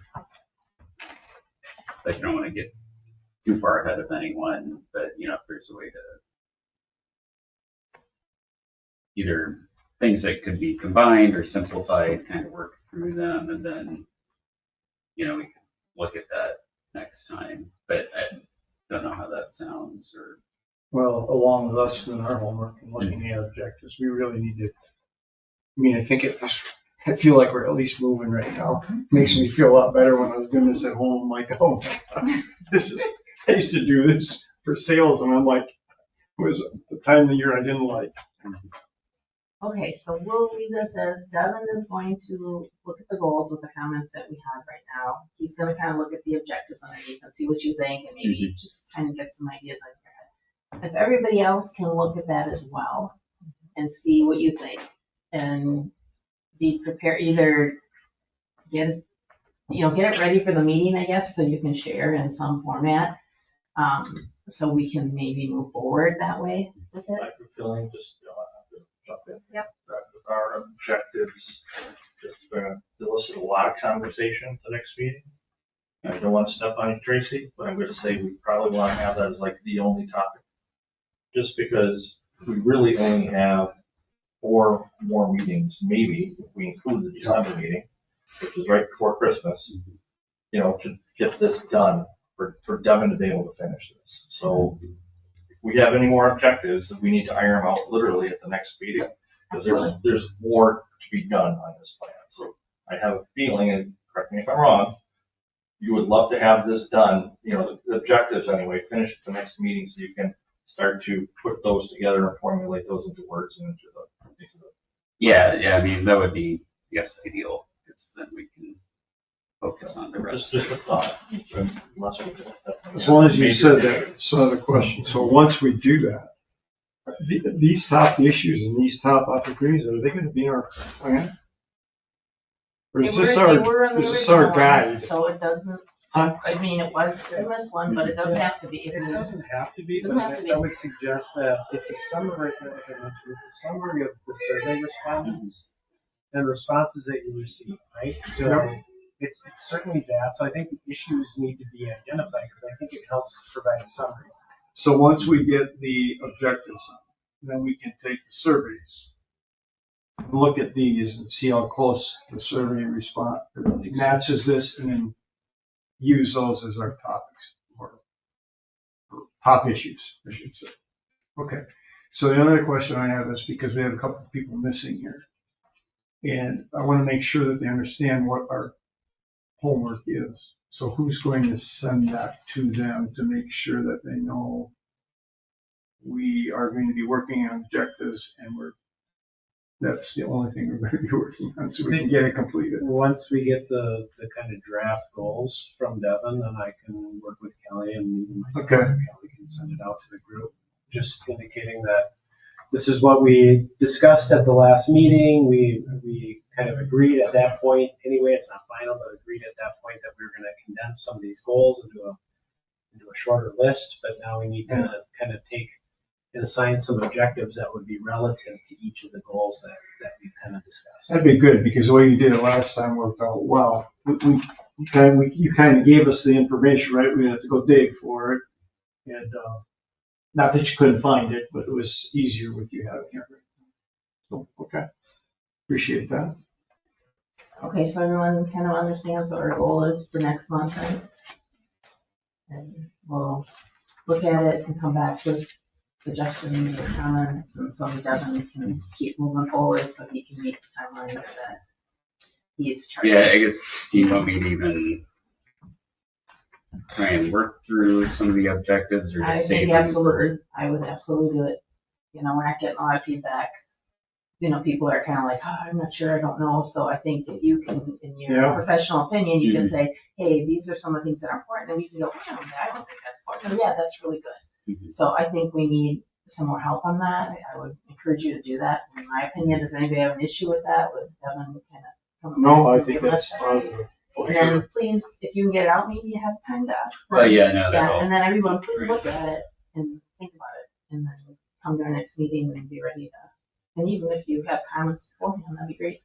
like, you don't want to get too far ahead of anyone, but, if there's a way to either things that could be combined or simplified, kind of work through them, and then, we can look at that next time. But I don't know how that sounds, or. Well, along with us doing our homework and looking at objectives, we really need to, I feel like we're at least moving right now. Makes me feel a lot better when I was doing this at home. I'm like, oh, I used to do this for sales, and I'm like, it was the time of the year I didn't like. Okay, so we'll leave this as Devin is going to look at the goals with the comments that we have right now. He's gonna kind of look at the objectives underneath and see what you think, and maybe just kind of get some ideas on your head. If everybody else can look at that as well and see what you think, and be prepared, either get it ready for the meeting, I guess, so you can share in some format, so we can maybe move forward that way with it. I have a feeling, just, I have to jump in. Yep. That with our objectives, it's going to elicit a lot of conversation at the next meeting. I don't want to step on you, Tracy, but I'm going to say we probably want to have that as like the only topic. Just because we really only have 4 more meetings, maybe, if we include the December meeting, which is right before Christmas, to get this done, for Devin to be able to finish this. So if we have any more objectives, we need to iron them out literally at the next meeting, because there's more to be done on this plan. So I have a feeling, and correct me if I'm wrong, you would love to have this done, the objectives anyway, finish at the next meeting so you can start to put those together and formulate those into words and into the. Yeah, I mean, that would be, yes, ideal, because then we can focus on the rest. Just a thought. As long as you said that, so the question, so once we do that, these top issues and these top opportunities, are they gonna be in our plan? Or is this They were in the our original one, guide? so it doesn't, Huh? I mean, it was in this one, but it doesn't have to be. It doesn't have to be, Doesn't but have to be. I would suggest that it's a summary, as I mentioned, it's a summary of the survey respondents and responses that you receive, right? So it's certainly that. So I think the issues need to be identified, because I think it helps provide a summary. So once we get the objectives, then we can take the surveys, look at these and see how close the survey response matches this, and then use those as our topics or top issues, I should say. Okay. So the other question I have is, because we have a couple of people missing here, and I want to make sure that they understand what our homework is. So who's going to send that to them to make sure that they know we are going to be working on objectives, and that's the only thing we're going to be working on, so we can get it completed. Once we get the kind of draft goals from Devin, then I can work with Kelly and even myself. Okay. Kelly can send it out to the group, just indicating that this is what we discussed at the last meeting. We kind of agreed at that point, anyway, it's not final, but agreed at that point that we were going to condense some of these goals into a shorter list, but now we need to kind of take and assign some objectives that would be relative to each of the goals that we've kind of discussed. That'd be good, because the way you did it last time worked out well. You kind of gave us the information, right? We didn't have to go dig for it. And not that you couldn't find it, but it was easier with you having it. So, okay. Appreciate that. Okay, so everyone kind of understands what our goal is for next month, right? And we'll look at it and come back with suggestions or comments, and so Devin can keep moving forward so he can meet the timelines that he's charging. Yeah, I guess, do you want me to even try and work through some of the objectives, or I just save think them absolutely, I would absolutely do it. You know, we're not getting a lot of feedback. You know, people are kind of like, oh, I'm not sure, I don't know. So I think if you can, in your professional opinion, you can say, hey, these are some of the things that are important, and we can go, oh, I don't think that's important. No, yeah, that's really good. So I think we need some more help on that. I would encourage you to do that. In my opinion, does anybody have an issue with that? Would Devin kind of come? No, I and think give that's us that? positive. And then please, if you can get it out, maybe you have time to ask. Oh, yeah, no, Yeah, that'll. and then everyone, please look at it and think about it, and then come to our next meeting and be ready to. And even if you have comments beforehand, that'd be great.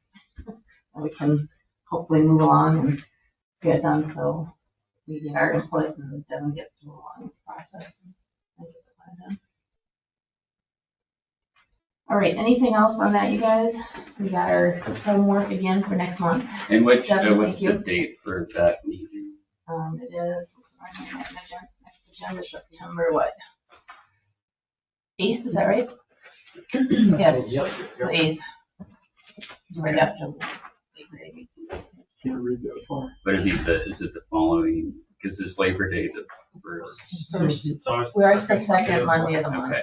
And we can hopefully move along and get it done, so we get our input and Devin gets to move along with the process and get the plan done. All right, anything else on that, you guys? We got our homework again for next month. And Devin, what's thank the you. date for that meeting? It is, next agenda, September what? 8th, is that right? Yes, Yep. the 8th. It's right after Labor Day. Can't read that far. But is it the following, because it's Labor Day the first? First, It's always we're always the second Monday of the month, Okay,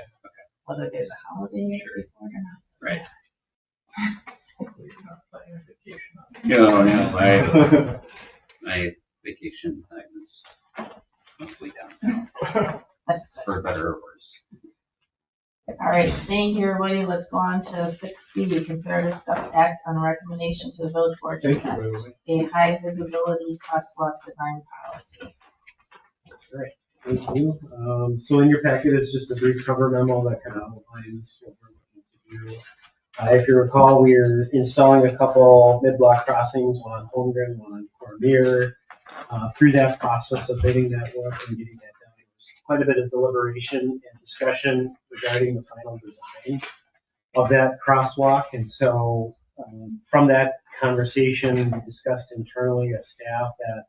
whether there's a holiday Sure. before it or not. right. Hopefully you're not planning a vacation on it. No, my vacation time is mostly downtown, That's good. for better or worse. All right, thank you, everybody. Let's go on to 6B, consider discuss act on a recommendation to the village board to Thank you, adopt Leslie. a high visibility crosswalk design policy. Thank you. So in your packet is just a brief cover memo that kind of outlines what we're looking to do. If you recall, we're installing a couple mid-block crossings, one on Holmgren, one on Cormier. Through that process of bidding that work and getting that done, there was quite a bit of deliberation and discussion regarding the final design of that crosswalk. And so from that conversation, we discussed internally as staff that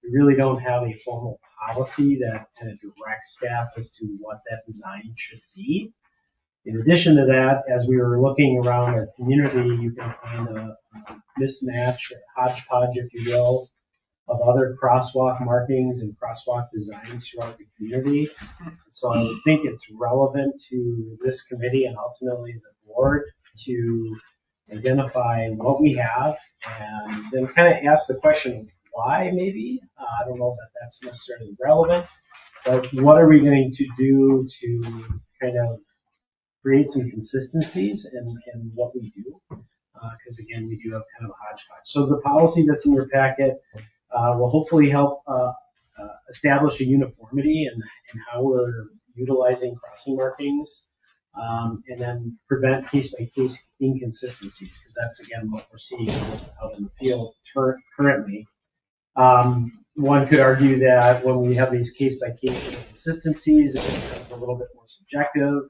we really don't have a formal policy that kind of directs staff as to what that design should be. In addition to that, as we were looking around our community, you can find a mismatch, or hodgepodge, if you will, of other crosswalk markings and crosswalk designs throughout the community. So I would think it's relevant to this committee and ultimately the board to identify what we have and then kind of ask the question of why maybe. I don't know that that's necessarily relevant, but what are we going to do to kind of create some consistencies in what we do? Because again, we do have kind of a hodgepodge. So the policy that's in your packet will hopefully help establish a uniformity in how we're utilizing crossing markings, and then prevent case-by-case inconsistencies, because that's again what we're seeing out in the field currently. One could argue that when we have these case-by-case inconsistencies, it becomes a little bit more subjective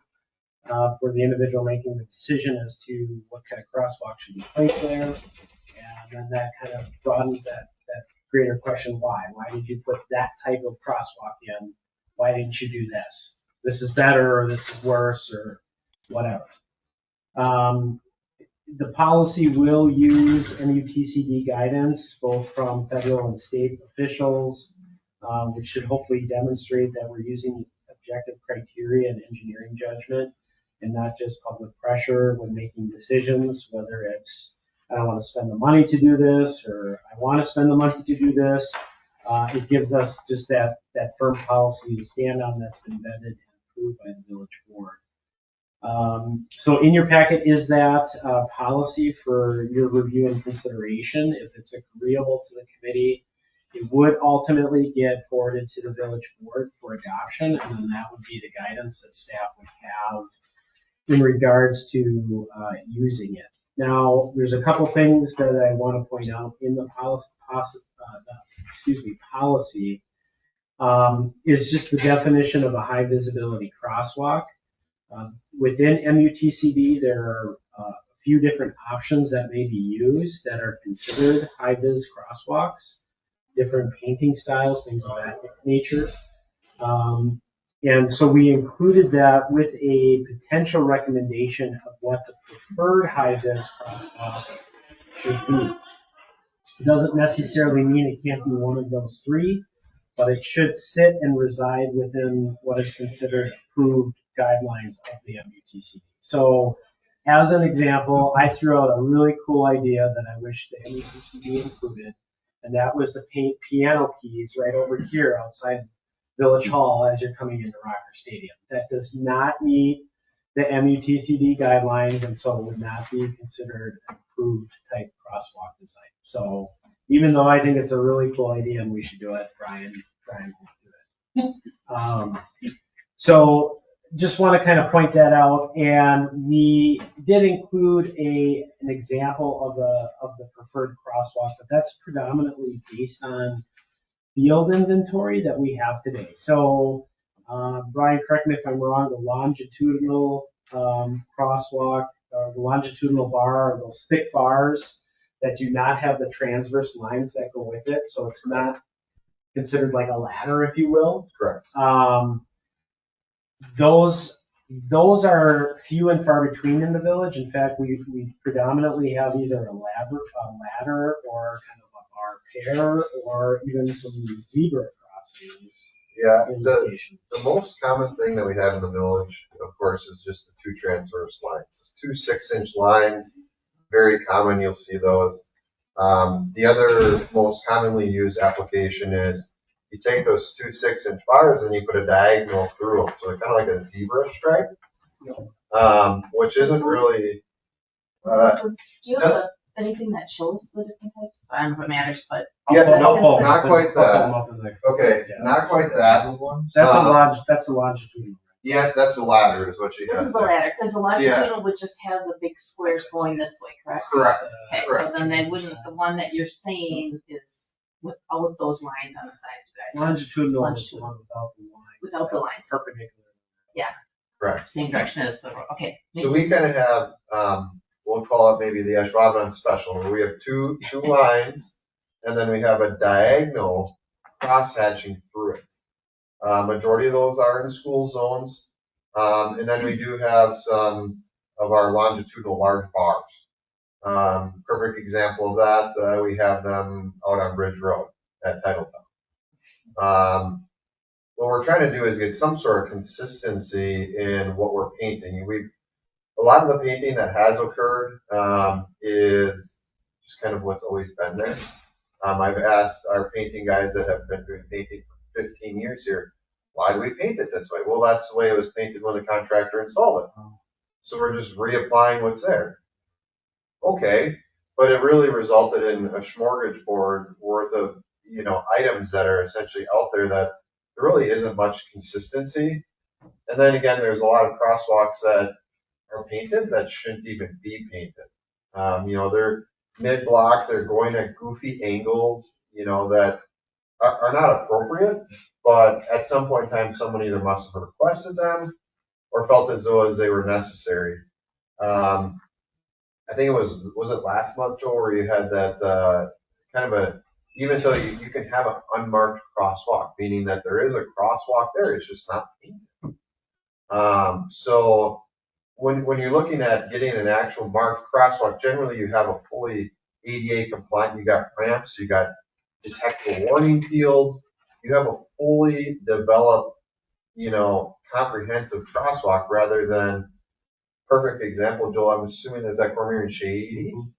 for the individual making the decision as to what kind of crosswalk should be placed there, and then that kind of broadens that greater question, why? Why did you put that type of crosswalk in? Why didn't you do this? This is better, or this is worse, or whatever. The policy will use MUTCD guidance, both from federal and state officials, which should hopefully demonstrate that we're using objective criteria and engineering judgment, and not just public pressure when making decisions, whether it's I don't want to spend the money to do this, or I want to spend the money to do this. It gives us just that firm policy to stand on that's been vetted and approved by the village board. So in your packet is that policy for your review and consideration. If it's agreeable to the committee, It would ultimately get forwarded to the village board for adoption, and then that would be the guidance that staff would have in regards to using it. Now, there's a couple things that I want to point out in the policy is just the definition of a high visibility crosswalk. Within MUTCD, there are a few different options that may be used that are considered high vis crosswalks, different painting styles, things of that nature. And so we included that with a potential recommendation of what the preferred high vis crosswalk should be. It doesn't necessarily mean it can't be one of those three, but it should sit and reside within what is considered approved guidelines of the MUTCD. So as an example, I threw out a really cool idea that I wish the MUTCD included, and that was to paint piano keys right over here outside Village Hall as you're coming into Rocker Stadium. That does not meet the MUTCD guidelines, and so would not be considered an approved type crosswalk design. So even though I think it's a really cool idea and we should do it, Brian won't do it. So just want to kind of point that out, and we did include an example of the preferred crosswalk, but that's predominantly based on field inventory that we have today. So Brian, correct me if I'm wrong, the longitudinal crosswalk, the longitudinal bar, are those thick bars that do not have the transverse lines that go with it. So it's not considered like a ladder, if you will. Correct. Those are few and far between in the village. In fact, we predominantly have either a ladder or kind of a bar pair or even some zebra crossings. Yeah, the most common thing that we have in the village, of course, is just the two transverse lines. 2 6-inch lines, very common, you'll see those. The other most commonly used application is you take those 2 6-inch bars and you put a diagonal through them. So they're kind of like a zebra stripe, which isn't really... Do you have anything that shows the different types? I don't know if it matters, but... Yeah, no, not quite that. Okay, not quite that. That's a longitudinal. Yeah, that's a ladder is what you got. This is a ladder, because the longitudinal would just have the big squares going this way, correct? Correct. Okay, so then they wouldn't, the one that you're saying is with all of those lines on the side, you guys. Longitudinal is the one without the lines. Without the lines. Perpendicular. Yeah. Correct. Same direction as the, okay. So we kind of have, we'll call it maybe the Ashwaubenon special, where we have two lines, and then we have a diagonal cross hatching through it. Majority of those are in school zones, and then we do have some of our longitudinal large bars. Perfect example of that, we have them out on Bridge Road at Titletown. What we're trying to do is get some sort of consistency in what we're painting. A lot of the painting that has occurred is just kind of what's always been there. I've asked our painting guys that have been doing painting for 15 years here, why do we paint it this way? Well, that's the way it was painted when the contractor installed it. So we're just reapplying what's there. Okay, but it really resulted in a smorgasbord worth of items that are essentially out there that there really isn't much consistency. And then again, there's a lot of crosswalks that are painted that shouldn't even be painted. They're mid-block, they're going at goofy angles, that are not appropriate, but at some point in time, someone either must have requested them or felt as though they were necessary. I think it was it last month, Joel, where you had that kind of even though you can have an unmarked crosswalk, meaning that there is a crosswalk there, it's just not painted. So when you're looking at getting an actual marked crosswalk, generally you have a fully ADA compliant, you got ramps, you got detectable warning fields, you have a fully developed, comprehensive crosswalk rather than, perfect example, Joel, I'm assuming is that Cormier and Shady? Mm-hmm.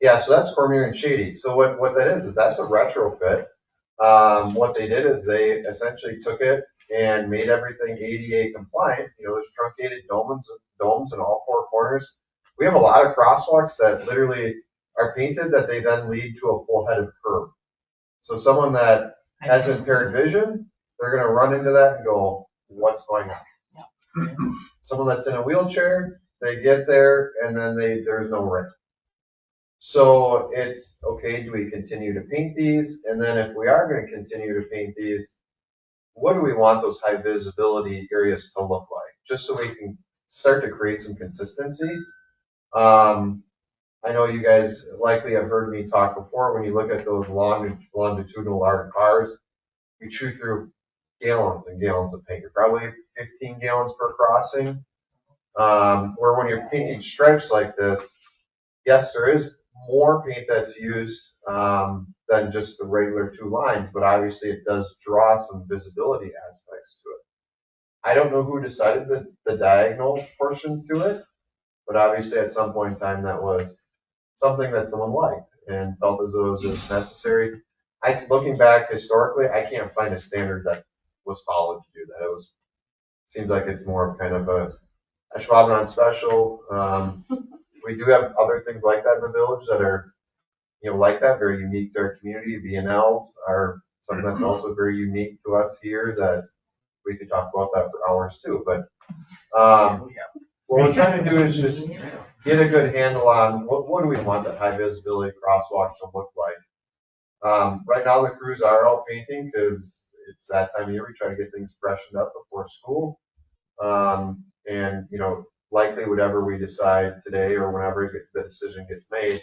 Yeah, so that's Cormier and Shady. So what that is that's a retrofit. What they did is they essentially took it and made everything ADA compliant. There's truncated domes in all 4 corners. We have a lot of crosswalks that literally are painted that they then lead to a full head of curb. So someone that has impaired vision, they're gonna run into that and go, what's going on? Someone that's in a wheelchair, they get there and then there's no ramp. So it's, okay, do we continue to paint these? And then if we are gonna continue to paint these, what do we want those high visibility areas to look like? Just so we can start to create some consistency. I know you guys likely have heard me talk before, when you look at those longitudinal large cars, you chew through gallons and gallons of paint. You're probably 15 gallons per crossing. Where when you're painting stripes like this, yes, there is more paint that's used than just the regular 2 lines, but obviously it does draw some visibility aspects to it. I don't know who decided the diagonal portion to it, but obviously at some point in time that was something that someone liked and felt as though it was necessary. Looking back historically, I can't find a standard that was followed to do that. Seems like it's more of kind of a Ashwaubenon special. We do have other things like that in the village that are, like that, very unique to our community. V&Ls are something that's also very unique to us here that we could talk about that for hours too. But what we're trying to do is just get a good handle on what do we want the high visibility crosswalk to look like. Right now the crews are out painting because it's that time of year. We try to get things freshened up before school. And likely whatever we decide today or whenever the decision gets made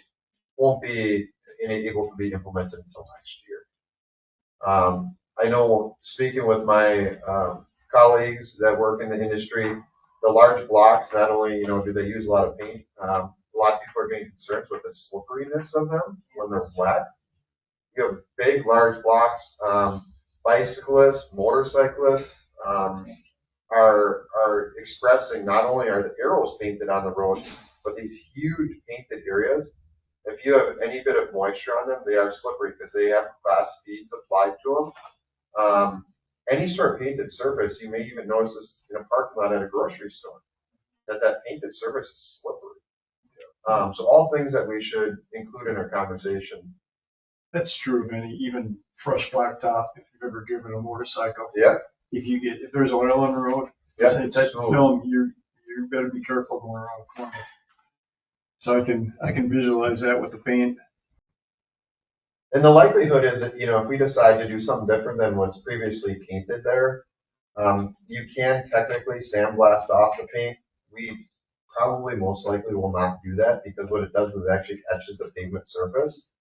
won't be able to be implemented until next year. I know, speaking with my colleagues that work in the industry, the large blocks, not only do they use a lot of paint, a lot of people are getting concerned with the slipperiness of them when they're wet. You have big, large blocks. Bicyclists, motorcyclists are expressing, not only are the arrows painted on the road, but these huge painted areas. If you have any bit of moisture on them, they are slippery because they have fast speeds applied to them. Any sort of painted surface, you may even notice this in a parking lot at a grocery store, that painted surface is slippery. So all things that we should include in our conversation. That's true of even fresh blacktop, if you've ever driven a motorcycle. Yeah. If there's oil on the road, Yeah. that film, you better be careful going around the corner. So I can visualize that with the paint. And the likelihood is that, if we decide to do something different than what's previously painted there, you can technically sandblast off the paint. We probably most likely will not do that because what it does is it actually etches the pavement surface.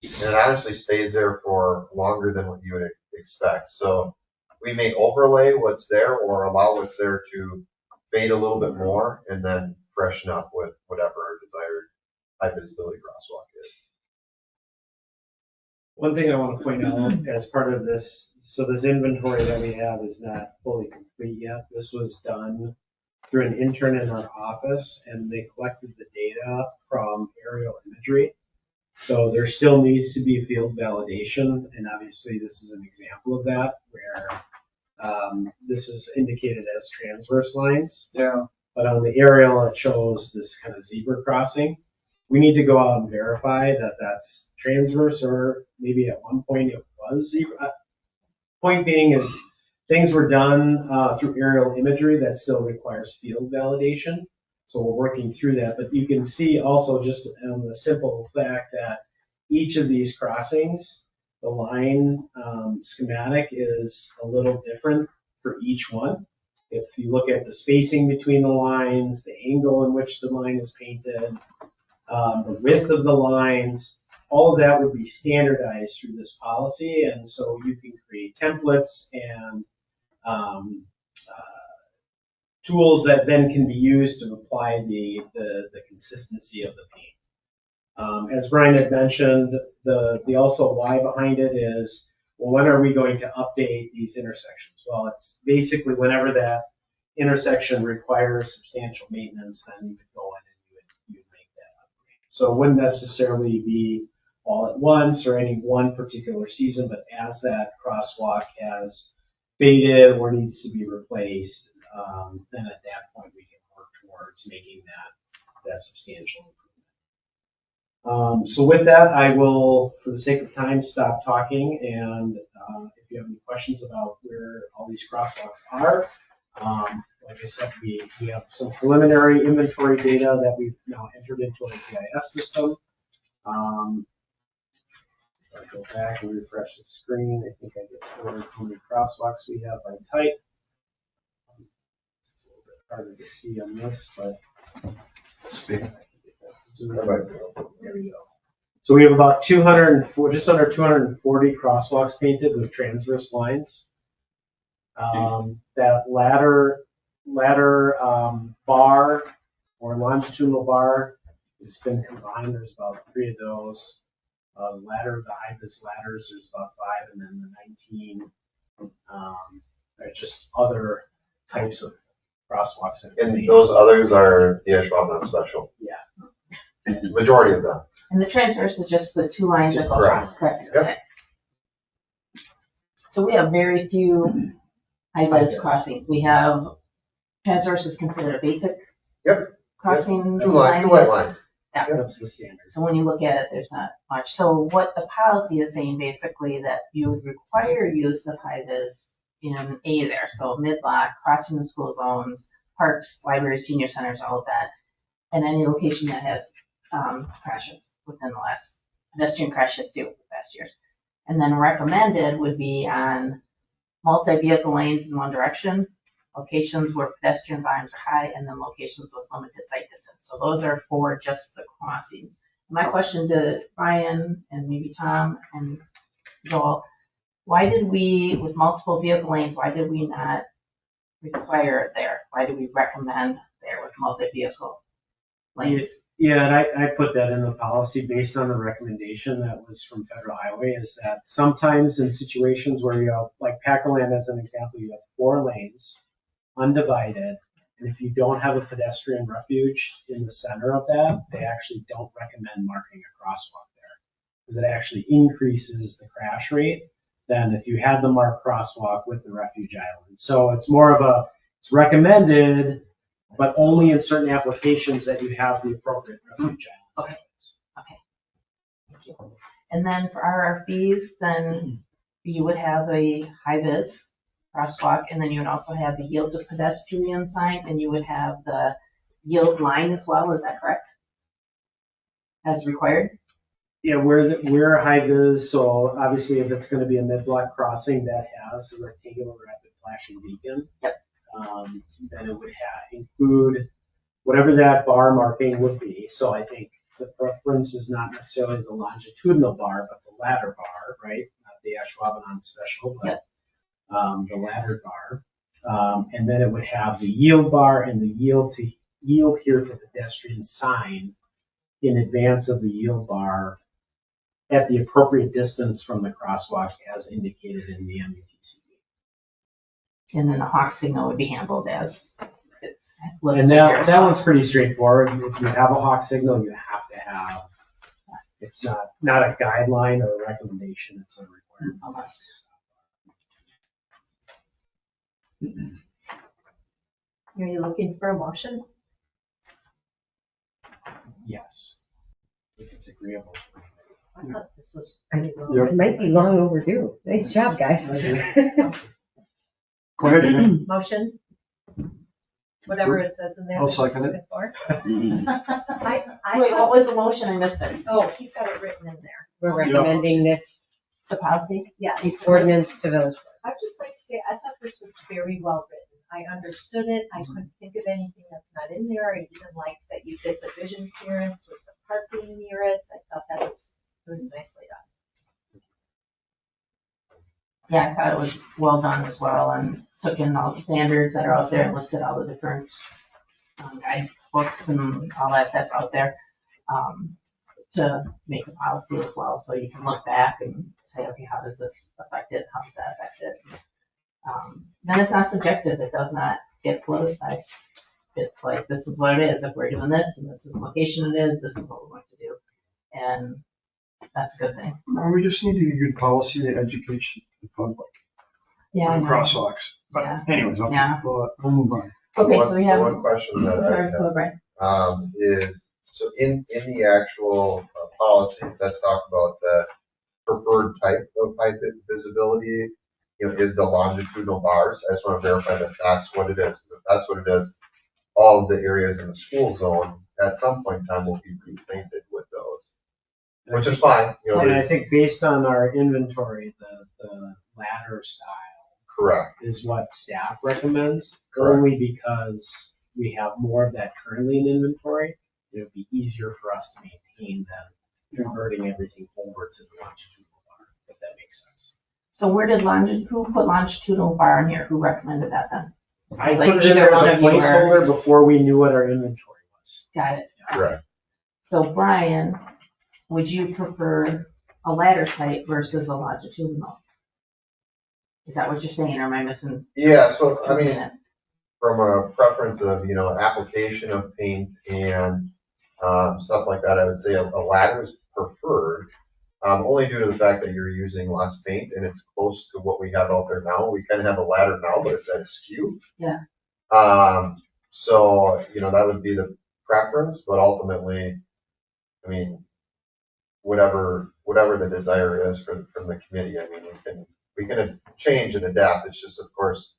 And it honestly stays there for longer than what you would expect. So we may overlay what's there or allow what's there to fade a little bit more and then freshen up with whatever our desired high visibility crosswalk is. One thing I want to point out as part of this, so this inventory that we have is not fully complete yet. This was done through an intern in our office, and they collected the data from aerial imagery. So there still needs to be field validation, and obviously this is an example of that, where this is indicated as transverse lines. Yeah. But on the aerial, it shows this kind of zebra crossing. We need to go out and verify that that's transverse, or maybe at one point it was zebra. Point being is things were done through aerial imagery that still requires field validation. So we're working through that, but you can see also just on the simple fact that each of these crossings, the line schematic is a little different for each one. If you look at the spacing between the lines, the angle in which the line is painted, the width of the lines, all of that would be standardized through this policy, and so you can create templates and tools that then can be used to apply the consistency of the paint. As Brian had mentioned, the also why behind it is, well, when are we going to update these intersections? Well, it's basically whenever that intersection requires substantial maintenance, then you could go in and you would make that upgrade. So it wouldn't necessarily be all at once or any one particular season, but as that crosswalk has faded or needs to be replaced, then at that point we can work towards making that substantial So with that, I will, for the sake of time, stop talking, and if you have any questions about where all these crosswalks are, like I said, we have some preliminary inventory data that we've now entered into our GIS system. If I go back and refresh the screen, I think I get how many crosswalks we have by type. It's a little bit harder to see on this, but let's see. There we go. So we have about 204, just under 240 crosswalks painted with transverse lines. That ladder bar or longitudinal bar has been combined. There's about 3 of those. The high-vis ladders, there's about 5, and then the 19 are just other types of crosswalks. And those others are the Ashwaubenon special. Yeah. Majority of them. And the transverse is just the 2 lines that go across, correct? Yep. Okay. So we have very few high-vis crossings. We have transverse is considered a basic crossing. Two white lines. Yeah. That's the standard. So when you look at it, there's not much. So what the policy is saying basically that you would require use of high-vis in A there. So mid-block, crossing the school zones, parks, libraries, senior centers, all of that. And any location that has crashes within the last, pedestrian crash history within the past years. And then recommended would be on multi-vehicle lanes in one direction, locations where pedestrian volumes are high, and then locations with limited sight distance. So those are for just the crossings. My question to Brian and maybe Tom and Joel, why did we, with multiple vehicle lanes, why did we not require it there? Why do we recommend there with multi-vehicle lanes? Yeah, and I put that in the policy based on the recommendation that was from Federal Highway, is that sometimes in situations where you have, like Packerland as an example, you have 4 lanes, undivided, and if you don't have a pedestrian refuge in the center of that, they actually don't recommend marking a crosswalk there, because it actually increases the crash rate than if you had the marked crosswalk with the refuge island. So it's more of it's recommended, but only in certain applications that you have the appropriate refuge island. Okay. Thank you. And then for RFBs, then you would have a high-vis crosswalk, and then you would also have the yield to pedestrian sign, and you would have the yield line as well. Is that correct? As required? Yeah, we're high-vis, so obviously if it's going to be a mid-block crossing that has a rectangular rapid flashing beacon, yep. Then it would include whatever that bar marking would be. So I think the preference is not necessarily the longitudinal bar, but the ladder bar, right? Not the Ashwaubenon special, but the ladder bar. And then it would have the yield bar and the yield here for pedestrian sign in advance of the yield bar at the appropriate distance from the crosswalk as indicated in the MUTCD. And then the hawk signal would be handled as it's listed. And here. that one's pretty straightforward. If you have a hawk signal, you have to have, it's not a guideline or a recommendation, it's a requirement. Are you looking for a motion? Yes, if it's agreeable. I thought this was. It might be long overdue. Nice job, guys. Go ahead. Motion? Whatever it says in there. I'll second it. Looking for. Wait, what was the motion? I missed it. Oh, he's got it written in there. We're recommending this The policy? Yeah. ordinance to village. I'd just like to say, I thought this was very well written. I understood it. I couldn't think of anything that's not in there. I even liked that you did the vision clearance with the parking near it. I thought it was nicely done. Yeah, I thought it was well done as well, and took in all the standards that are out there and listed all the different guidebooks and all that's out there to make a policy as well. So you can look back and say, okay, how does this affect it? How does that affect it? Then it's not subjective. It does not get politicized. It's like, this is what it is. If we're doing this, and this is the location it is, this is what we're going to do. And that's a good thing. No, we just need to get good policy to education the public Yeah. I on know. crosswalks. But Yeah. anyways, okay, Yeah. we'll move on. Okay, so we have. One question that I Sorry, have. go ahead, Brian. Is, so in the actual policy, it does talk about the preferred type of pipe visibility, is the longitudinal bars. I just want to verify that that's what it is. 'Cause if that's what it is, all of the areas in the school zone at some point in time will be repainted with those, which is fine. And I there's- think based on our inventory, the ladder style Correct. is what staff recommends, Correct. only because we have more of that currently in inventory. It would be easier for us to maintain than converting everything over to the longitudinal bar, if that makes sense. So who put longitudinal bar in here? Who recommended that then? I Like put it in either as one a of you or- placeholder before we knew what our inventory was. Got it. Correct. So Brian, would you prefer a ladder type versus a longitudinal? Is that what you're saying, or am I missing? Yeah, so I mean, it? from a preference of, application of paint and stuff like that, I would say a ladder is preferred, only due to the fact that you're using less paint and it's close to what we have out there now. We kind of have a ladder now, but it's at a skew. Yeah. So, that would be the preference, but ultimately, I mean, whatever the desire is from the committee, I mean, we can change and adapt. It's just, of course,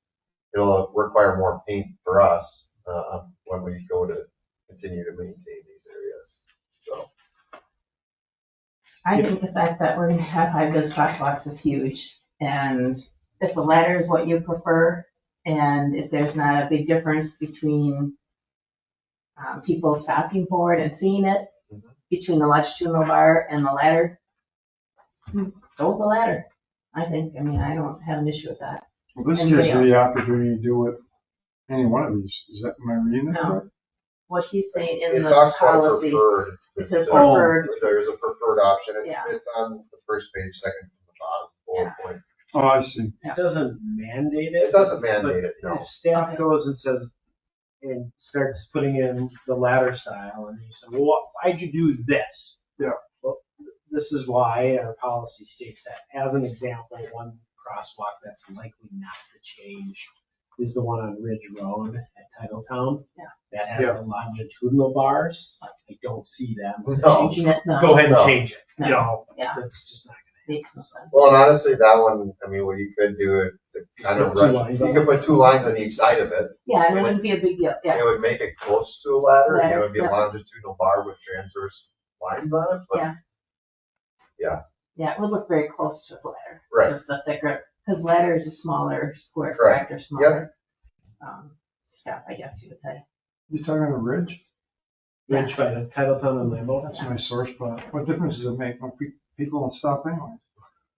it'll require more paint for us when we go to continue to maintain these areas. So, I think the fact that we're gonna have high-vis crosswalks is huge, and if the ladder is what you prefer, and if there's not a big difference between people stopping for it and seeing it, between the longitudinal bar and the ladder, go with the ladder. I don't have an issue with that. Well, this Anybody gives you the else? opportunity to do it any one of these. Am I reading that No. correct? What he's saying in it the talks about policy, preferred. it says So, preferred. There's a preferred option. Yeah. It's on the first page, second from the bottom, bullet point. Oh, I see. It doesn't mandate it. It doesn't mandate it, no. If staff goes and says, and starts putting in the ladder style, and you say, well, why'd you do this? Yeah. Well, this is why our policy states that. As an example, one crosswalk that's likely not to change is the one on Ridge Road at Titletown. Yeah. That has Yeah. the longitudinal bars. I don't see them. No. Changing it, no. Go ahead and No. change it. No. You know, Yeah. that's just not Makes no sense. Well, and honestly, that one, I mean, what you could do it to kind of Put two rush, lines you on could it. put 2 lines on each side of it. Yeah, and it wouldn't be a big deal, yeah. It would make it close to a ladder, Ladder, it would be a yep. longitudinal bar with transverse lines on it, but Yeah. Yeah, it would look very close to a ladder. Right. Just the thicker, because ladder is a smaller square, Correct. correct, or smaller step, I guess you would say. You talking on a ridge? Ridge by the Titletown and Lambeau. That's my sore spot. What difference does it make when people don't stop anyway?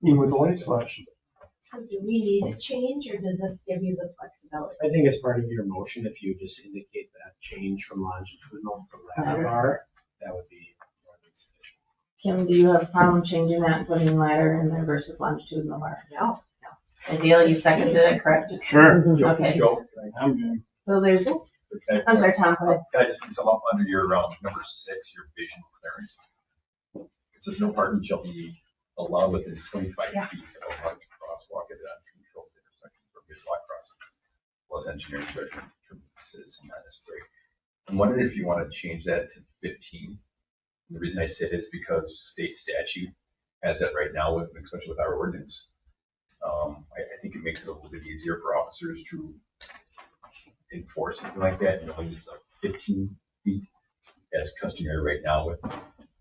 Even with the lights flashing. So do we need a change, or does this give you the flexibility? I think as part of your motion, if you just indicate that change from longitudinal to ladder Ladder. bar, that would be more than sufficient. Kim, do you have a problem changing that and putting ladder in there versus longitudinal bar? No. And Dale, you seconded it, correct? Sure. Okay, Joe, I'm game. so there's, okay. I'm sorry, Tom, go ahead. Can I just bring something up under your number 6, your vision clearance? It says no parking shall be allowed within 25 Yeah. feet of a large crosswalk at uncontrolled intersections or mid-block crossings. Was engineering judgment is not necessary. I'm wondering if you want to change that to 15. And the reason I say this is because state statute has that right now, especially with our ordinance. I think it makes it a little bit easier for officers to enforce something like that, knowing it's like 15 feet as customary right now with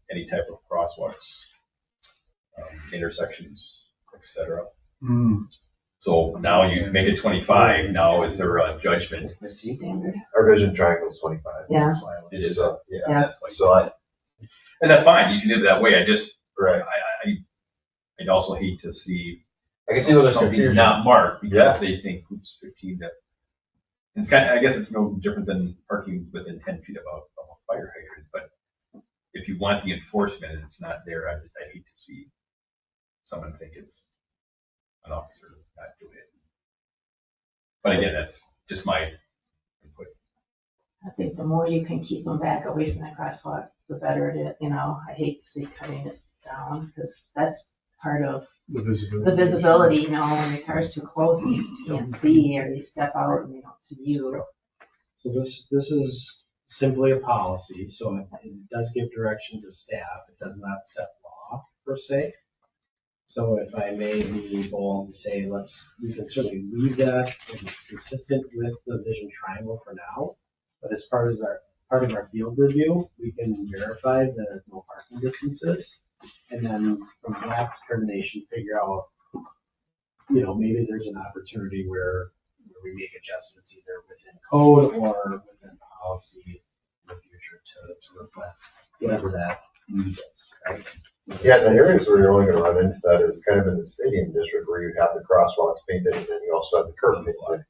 any type of crosswalks, intersections, etc. So now you make it 25. Now is there a judgment? Standard. Our vision triangle is 25. Yeah. That's why it is. So, yeah. Yeah. That's why. So And that's fine. You can do it that way. right. I'd also hate to see I can see where there's something confusion. not marked because Yeah. they think oops 15. That it's kind of, I guess it's no different than parking within 10 feet of a fire hydrant. But if you want the enforcement and it's not there, I hate to see someone think it's an officer not doing it. But again, that's just my input. I think the more you can keep them back away from that crosswalk, the better it is, I hate to see cutting it down, because that's part of The visibility. the visibility, when the car's too close, you can't see, or you step out and they don't see you. So this is simply a policy, so it does give direction to staff. It does not set per se. So if I may be bold to say, we can certainly leave that if it's consistent with the vision triangle for now. But as part of our field review, we can verify the no parking distances. And then from that determination, figure out, maybe there's an opportunity where we make adjustments either within code or within policy in the future to reflect whatever that needs is, right? Yeah, the areas where you're only gonna run into that is kind of in the stadium district where you have the crosswalks painted and then you also have the curb painted.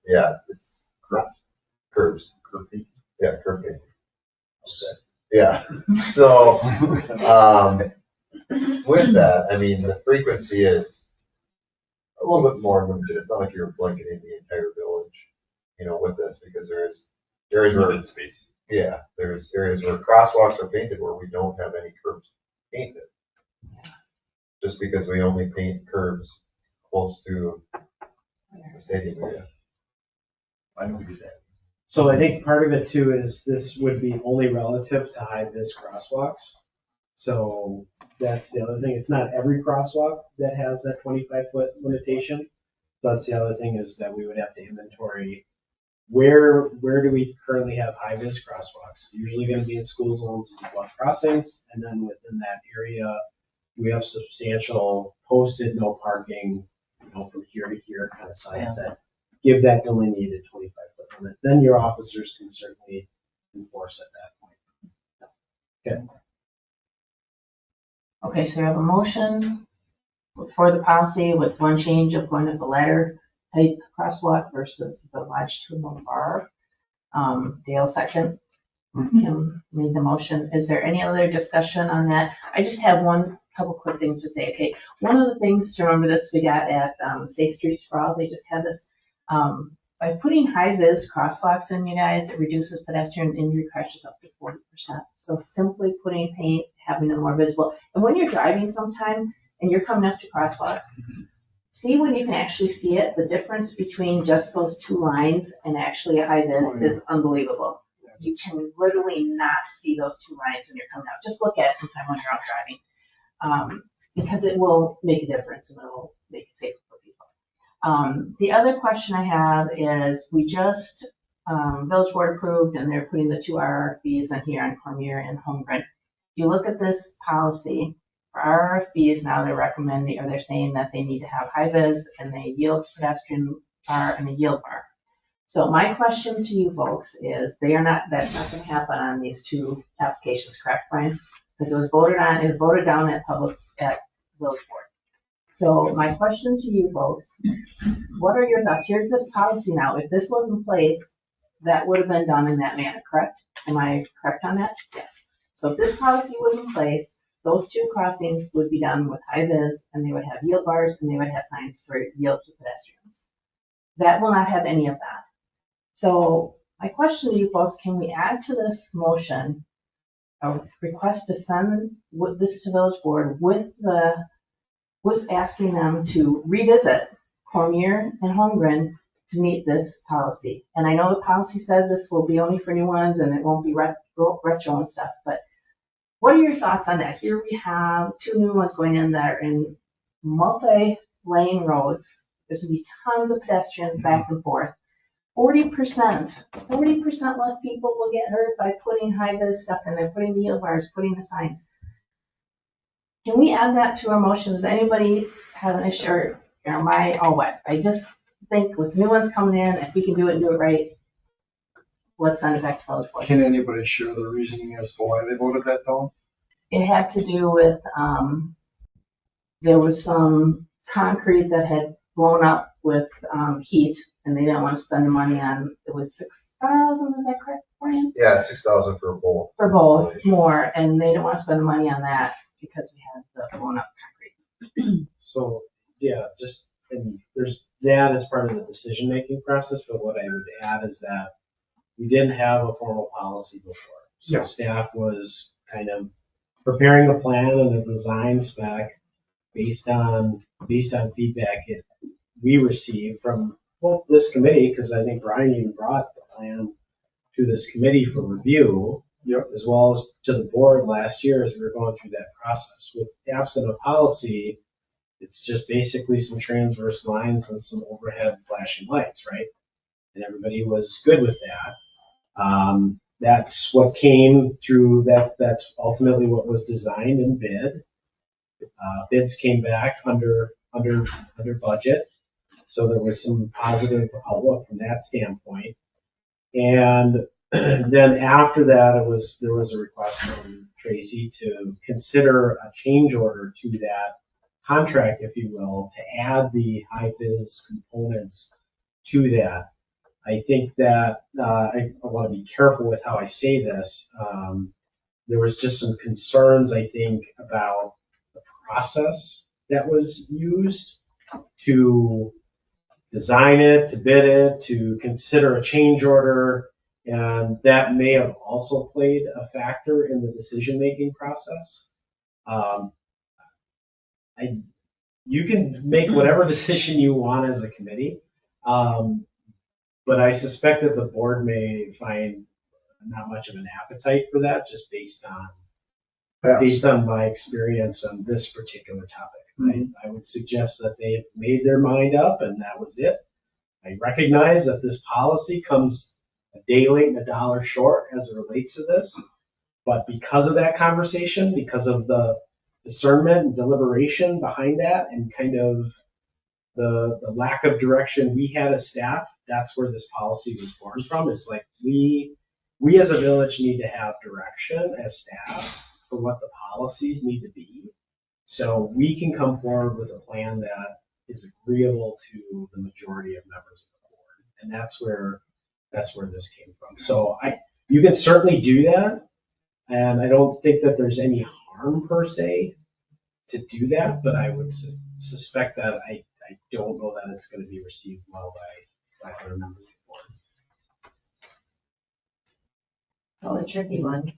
Yeah, it's curbs. Curb painting. Yeah, curb painting. Yeah, so, with that, I mean, the frequency is a little bit more limited. It's not like you're blanketing the entire village, with this, because there's areas where, Limited space. yeah, there's areas where crosswalks are painted where we don't have any curbs painted. Just because we only paint curbs close to the stadium area. Why don't we do that? So I think part of it too is this would be only relative to high-vis crosswalks. So that's the other thing. It's not every crosswalk that has that 25-foot limitation. That's the other thing, is that we would have to inventory where do we currently have high-vis crosswalks? Usually going to be in school zones and block crossings, and then within that area, we have substantial posted no parking, from here to here kind of signs that give that delineated 25-foot limit. Then your officers can certainly enforce at that point. Okay. Okay, so we have a motion for the policy with one change of going to the ladder type crosswalk versus the longitudinal bar. Dale second. Kim made the motion. Is there any other discussion on that? I just have couple quick things to say. Okay, one of the things to remember, this we got at Safe Streets for All. They just had this. By putting high-vis crosswalks in, you guys, it reduces pedestrian injury crashes up to 40%. So simply putting paint, having them more visible. And when you're driving sometime and you're coming up to crosswalk, see when you can actually see it, the difference between just those two lines and actually a high-vis is unbelievable. You can literally not see those two lines when you're coming out. Just look at it sometime when you're out driving, because it will make a difference and it will make it safer for people. The other question I have is, we just, Village Board approved, and they're putting the 2 RFBs in here on Cormier and Holmgren. You look at this policy, for RFBs now they're recommending, or they're saying that they need to have high vis and they yield pedestrian bar and a yield bar. So my question to you folks is, that's not going to happen on these 2 applications, correct, Brian? Because it was voted down at Village Board. So my question to you folks, what are your thoughts? Here's this policy now. If this was in place, that would have been done in that manner, correct? Am I correct on that? Yes. So if this policy was in place, those 2 crossings would be done with high vis, and they would have yield bars, and they would have signs for yield to pedestrians. That will not have any of that. So my question to you folks, can we add to this motion a request to send this to Village Board with asking them to revisit Cormier and Holmgren to meet this policy? And I know the policy said this will be only for new ones and it won't be retro and stuff, but what are your thoughts on that? Here we have 2 new ones going in that are in multi-lane roads. There's going to be tons of pedestrians back and forth. 40% less people will get hurt by putting high-vis stuff in there, putting the yield bars, putting the signs. Can we add that to our motion? Does anybody have an issue, or am I all wet? I just think with new ones coming in, if we can do it and do it right, let's send it back to Village Board. Can anybody share the reasoning as to why they voted that down? It had to do with, there was some concrete that had blown up with heat, and they didn't want to spend the money on, it was $6,000, is that correct, Brian? Yeah, 6,000 for both. For both, more, and they didn't want to spend the money on that because we had the blown up concrete. So, yeah, and there's that as part of the decision-making process, but what I would add is that we didn't have a formal policy before. So staff was kind of preparing a plan and a design spec based on feedback we received from both this committee, because I think Brian even brought the plan to this committee for review, Yep. as well as to the board last year as we were going through that process. With absent of policy, it's just basically some transverse lines and some overhead flashing lights, right? And everybody was good with that. That's what came through that. That's ultimately what was designed and bid. Bids came back under budget. So there was some positive outlook from that standpoint. And then after that, there was a request from Tracy to consider a change order to that contract, if you will, to add the high vis components to that. I think that I want to be careful with how I say this. There was just some concerns, I think, about the process that was used to design it, to bid it, to consider a change order, and that may have also played a factor in the decision-making process. You can make whatever decision you want as a committee, but I suspect that the board may find not much of an appetite for that, just based on my experience on this particular topic. I would suggest that they made their mind up and that was it. I recognize that this policy comes a day late and a dollar short as it relates to this, but because of that conversation, because of the discernment and deliberation behind that, and kind of the lack of direction we had as staff, that's where this policy was born from. It's like we as a village need to have direction as staff for what the policies need to be, so we can come forward with a plan that is agreeable to the majority of members of the board, and that's where this came from. So you can certainly do that, and I don't think that there's any harm per se to do that, but I would suspect that I don't know that it's going to be received well by other members of the board. Well, a tricky one.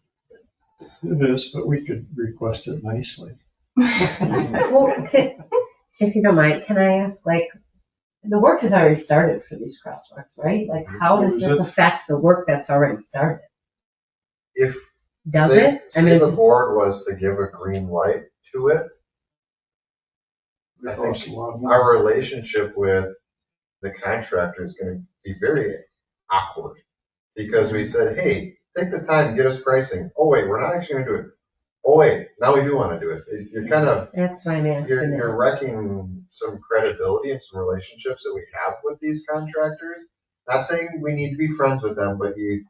It is, but we could request it nicely. Well, if you don't mind, can I ask, like, the work has already started for these crosswalks, right? Like, how does this affect the work that's already started? If, Does say, it? say the board was to give a green light to it, I think Costs a lot more. our relationship with the contractor is going to be very awkward, because we said, hey, take the time, get us pricing. Oh wait, we're not actually going to do it. Oh wait, now we do want to do it. You're kind of, That's why I'm asking. you're wrecking some credibility and some relationships that we have with these contractors. Not saying we need to be friends with them, but you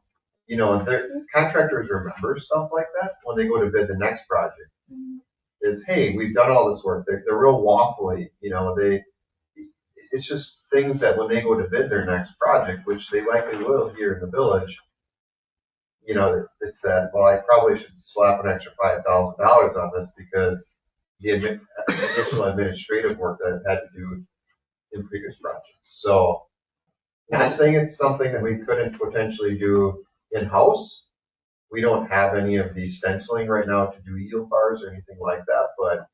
know, the contractors remember stuff like that when they go to bid the next project. Is, hey, we've done all this work. They're real waffly, you know. It's just things that when they go to bid their next project, which they likely will here in the village, you know, it's that, well, I probably should slap an extra $5,000 on this because the additional administrative work that I've had to do in previous projects. So, not saying it's something that we couldn't potentially do in-house. We don't have any of the stenciling right now to do yield bars or anything like that, but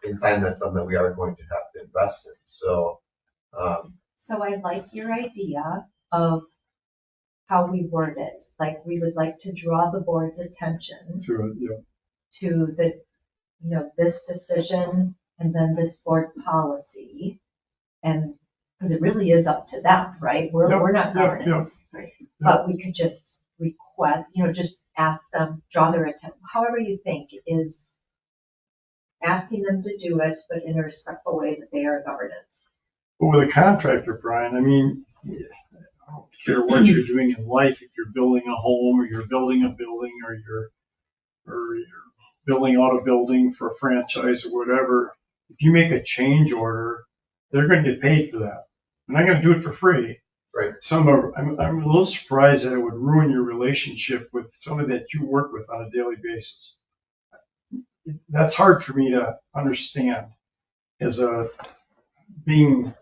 in time, that's something that we are going to have to invest in. So, So I like your idea of how we word it. Like, we would like to draw the board's attention to the, you know, this decision and then this board policy. And because it really is up to them, right? We're not governance, but we could just request, you know, just ask them, draw their attention, however you think is asking them to do it, but in a respectful way that they are governance. But with a contractor, Brian, I mean, I don't care what you're doing in life, if you're building a home or you're building a building or you're building out a building for a franchise or whatever, if you make a change order, they're going to get paid for that. They're not going to do it for free. Right. I'm a little surprised that it would ruin your relationship with somebody that you work with on a daily basis. That's hard for me to understand as being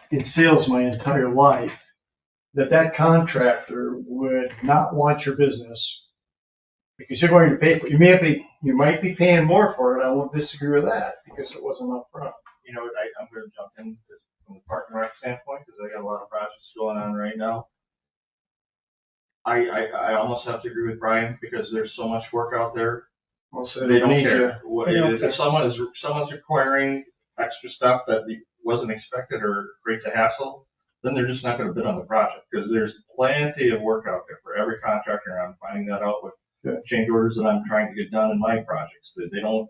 in sales my entire life, that contractor would not want your business because you're going to pay for it. You might be paying more for it. I won't disagree with that because it wasn't up front. You know, I'm going to jump in from the park and rec standpoint because I got a lot of projects going on right now. I almost have to agree with Brian because there's so much work out there. Well, so They don't need care. you. What- They don't If care. someone's requiring extra stuff that wasn't expected or creates a hassle, then they're just not gonna bid on the project, because there's plenty of work out there for every contractor, and I'm finding that out with Yeah. change orders that I'm trying to get done in my projects, that they don't,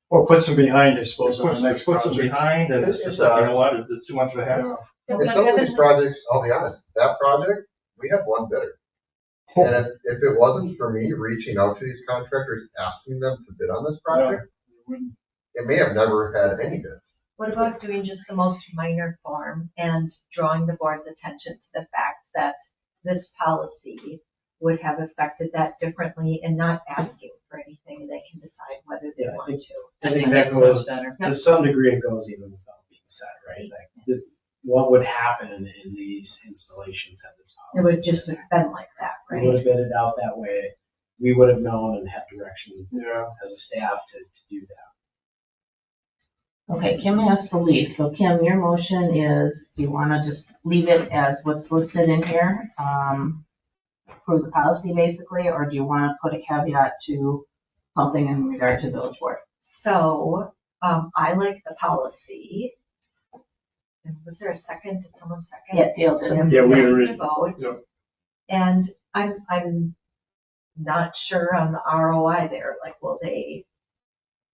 Well, puts them behind, I suppose, on puts the next puts them project. behind, and it's It just like, you know does. what, it's too much of a hassle. Yeah. And some of these projects, I'll be honest, that project, we had one bidder. And if it wasn't for me reaching out to these contractors, asking them to bid on this project, it may have never had any bids. What about doing just the most minor form and drawing the board's attention to the fact that this policy would have affected that differently and not asking for anything, and they can decide whether they Yeah, I want think- to. I think that that's much goes, better. to some degree, it goes even without being said, right? Like, what would happen in these installations had this It policy? would just have been like that, We would right? have bid it out that way. We would have known and had direction Yeah. as a staff to do that. Okay, Kim has to leave, so Kim, your motion is, do you wanna just leave it as what's listed in here? For the policy basically, or do you wanna put a caveat to something in regard to village board? So, I like the policy. And was there a second? Did someone second? Yeah, Dale So did. Yeah, we we already- vote. yeah. And I'm not sure on the ROI there, like, will they,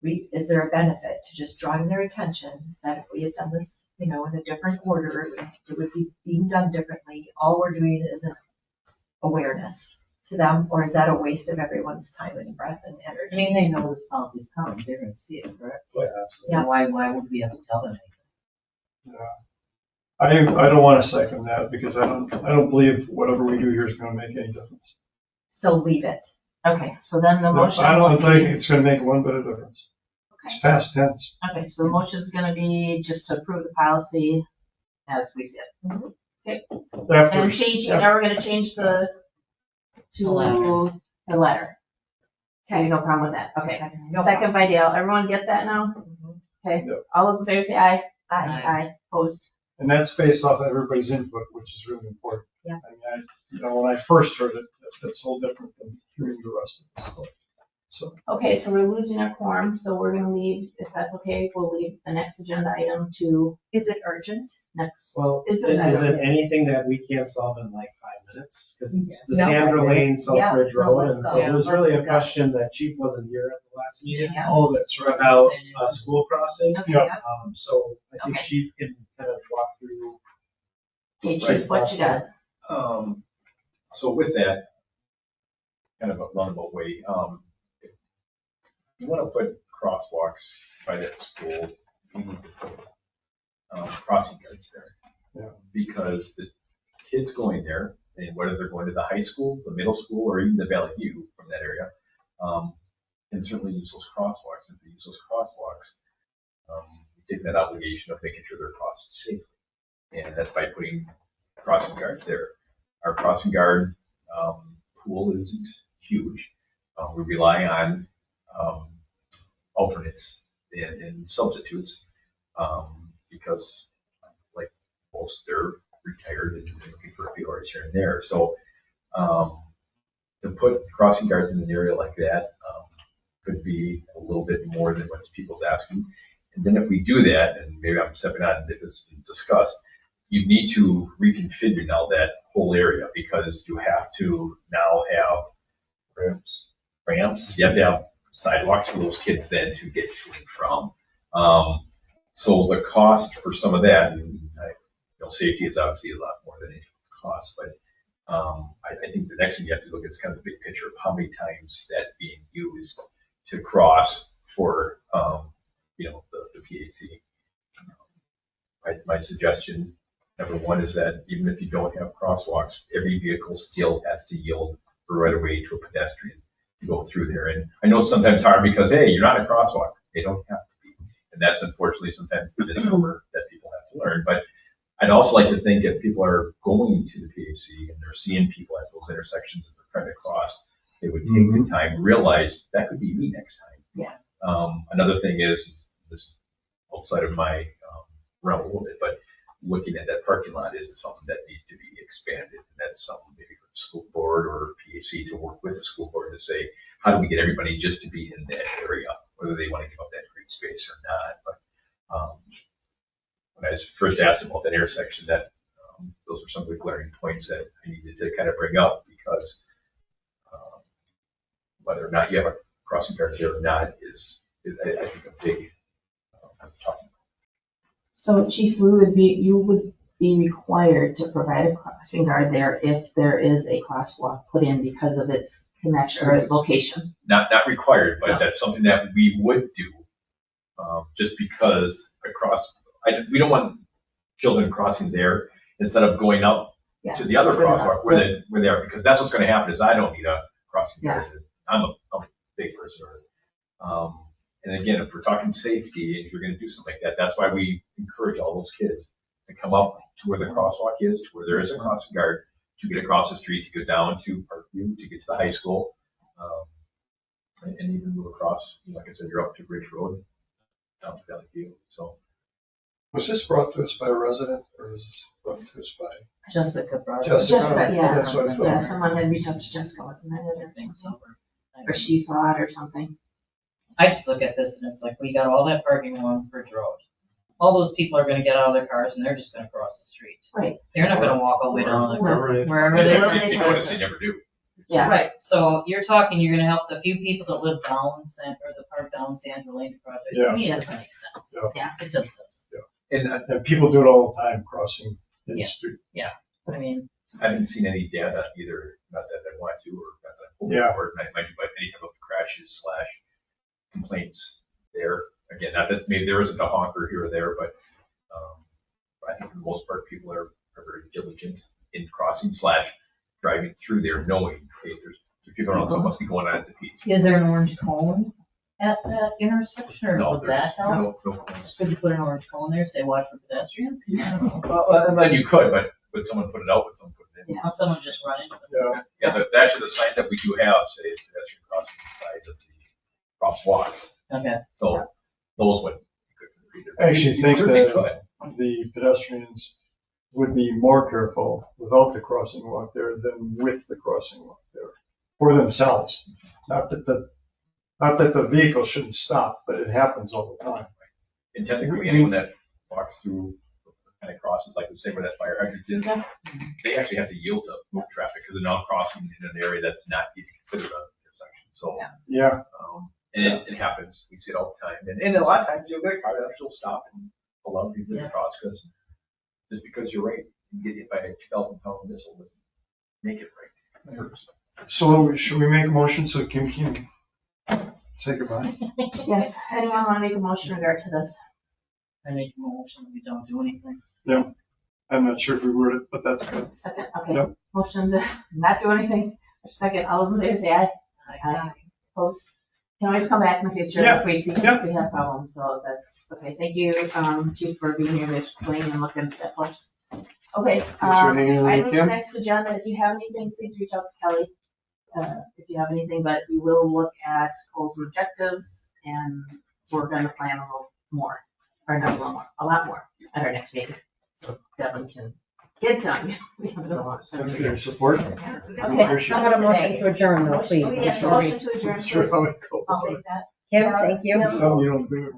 is there a benefit to just drawing their attention that if we had done this, in a different order, it would be being done differently? All we're doing is an awareness to them, or is that a waste of everyone's time and breath and I energy? mean, they know this policy's coming, they're gonna see it, correct? Yeah, So why would we have to tell them anything? I don't want to second that because I don't believe whatever we do here is going to make any difference. So leave it. Okay, so then the motion I will don't think be, it's going to make one bit of difference. It's past tense. okay, so the motion's gonna be just to approve the policy as we see it. After, And changing, now we're gonna change to The letter. the letter. Okay. No problem with that, okay. No Second by Dale, everyone get that now? Mhm. Okay, Yep. all those in favor say aye. Aye. Aye, opposed. and that's based off of everybody's input, which is really important. Yeah. I mean, when I first heard it, that's a little different than hearing the rest of it. So, Okay, so we're losing our quorum, so we're gonna leave, if that's okay, we'll leave the next agenda item to Is it urgent? next. Well, Is is it it anything that we can't solve in like 5 minutes? Because it's the No, Sandra 5 Lane, minutes. Yeah, Southbridge no, Road, let's and go. it was really a Let's go. question that Chief wasn't here at the last meeting Yeah. oh, that's right. about a school crossing. Okay, Yeah. So I think Okay. Chief can kind of walk through. hey, Chief, what you got? So with that, kind of a roundabout way, if you want to put crosswalks by that school, you need to put crossing guards there. Yeah. Because the kids going there, and whether they're going to the high school, the middle school, or even the Valley View from that area, can certainly use those crosswalks. If they use those crosswalks, you take that obligation of making sure they're crossed safely. And that's by putting crossing guards there. Our crossing guard pool isn't huge. We rely on alternates and substitutes because, like most, they're retired and looking for a few hours here and there. So to put crossing guards in an area like that could be a little bit more than what people's asking. And then if we do that, and maybe I'm stepping on if it's been discussed, you need to reconfigure now that whole area because you have to now have ramps. You have to have sidewalks for those kids then to get to and from. So the cost for some of that, and safety is obviously a lot more than any cost, but I think the next thing you have to look at is kind of the big picture of how many times that's being used to cross for the PAC. My suggestion, number one, is that even if you don't have crosswalks, every vehicle still has to yield the right of way to a pedestrian to go through there. And I know sometimes it's hard because, hey, you're not a crosswalk. They don't have to be. And that's unfortunately sometimes the misnomer that people have to learn. But I'd also like to think if people are going to the PAC and they're seeing people at those intersections that they're trying to cross, they would take the time, realize that could be me next time. Yeah. Another thing is this outside of my realm a little bit, but looking at that parking lot, is it something that needs to be expanded? And that's something maybe for the school board or PAC to work with the school board to say, how do we get everybody just to be in that area, whether they want to give up that green space or not. But when I was first asked about that intersection, that those were some of the glaring points that I needed to kind of bring up, because whether or not you have a crossing guard there or not is I think, a big talking. So Chief, you would be required to provide a crossing guard there if there is a crosswalk put in because of its connection or its location. Not required, but No. that's something that we would do, just because we don't want children crossing there instead of going up Yeah. to the other crosswalk where they are, because that's what's going to happen. Is I don't need a crossing guard. I'm a big person. And again, if we're talking safety and if you're going to do something like that, that's why we encourage all those kids to come up to where the crosswalk is, to where there is a crossing guard, to get across the street, to go down to Parkview, to get to the high school, and even move across. Like I said, you're up to Bridge Road, down to Valley View. So, Was this brought to us by a resident, or is this brought to us by? Jessica brought it. Jessica, yeah. that's what I thought. Yeah, someone had reached out to Jessica, wasn't it? Or she saw it or something. I just look at this and it's like, we got all that parking along Bridge Road. All those people are gonna get out of their cars and they're just gonna cross the street. Right. They're not gonna walk all the way down the Wherever road, they- wherever and they that's are. if they notice, they never do. Yeah. Right, so you're talking, you're gonna help the few people that live down the park down Sandra Lane project. Yeah. To me, that doesn't make sense. Yeah. Yeah, it just doesn't. And people do it all the time, crossing in the Yeah. street. I mean, I haven't seen any data either, not that I want to, or not that I'm hoping Yeah. for, but any type of crashes / complaints there. Again, not that maybe there isn't a honker here or there, but I think for the most part, people are very diligent in crossing / driving through there, knowing, hey, there's people around, so it must be going on at the peak. is there an orange cone at that intersection or No, would that help? no points. Could you put an orange cone there, say watch for pedestrians? I don't know. Well, and then you could, but would someone put it out? Would someone put it in? Yeah, someone just run into it. Yeah. Yeah, actually, the signs that we do have say pedestrian crossing sides of the crosswalks. Okay. So those would. I actually think certainly that could. the pedestrians would be more careful without the crossing walk there than with the crossing walk there for themselves. Not that the vehicle shouldn't stop, but it happens all the time. And technically, anyone that walks through kind of crosses, like the same where that fire hydrant is, they actually have to yield to traffic because they're now crossing in an area that's not even considered an intersection. So, Yeah. and it happens. We see it all the time. And a lot of times you'll get a car that will stop and allow people to cross just because you're right. You get hit by a 2,000-pound missile doesn't make it right. 100%. So should we make a motion so Kim can say goodbye? Yes, anyone want to make a motion in regard to this? I make a motion that we don't do anything. I'm not sure if we word it, but that's good. Second, okay. Yep. Motion to not do anything. Second, all those in favor say aye. Aye. Opposed? Can always come back in the future if we see Yeah. we have problems, so that's, okay. Thank you, Chief, for being here to explain and looking at that for us. Okay, Thanks for hanging in with items Kim. next agenda, if you have anything, please reach out to Kelly. If you have anything, but we will look at goals and objectives, and we're gonna plan a little more, or not a little more, a lot more at our next meeting. So Devin can get it done. We have a lot. Thanks for your support. Okay. Appreciate How about a motion to adjourn though, please? Oh, yes, Before we- motion to adjourn, Sure, please. how it goes. I'll take that. Kim, thank you. Some you don't do it.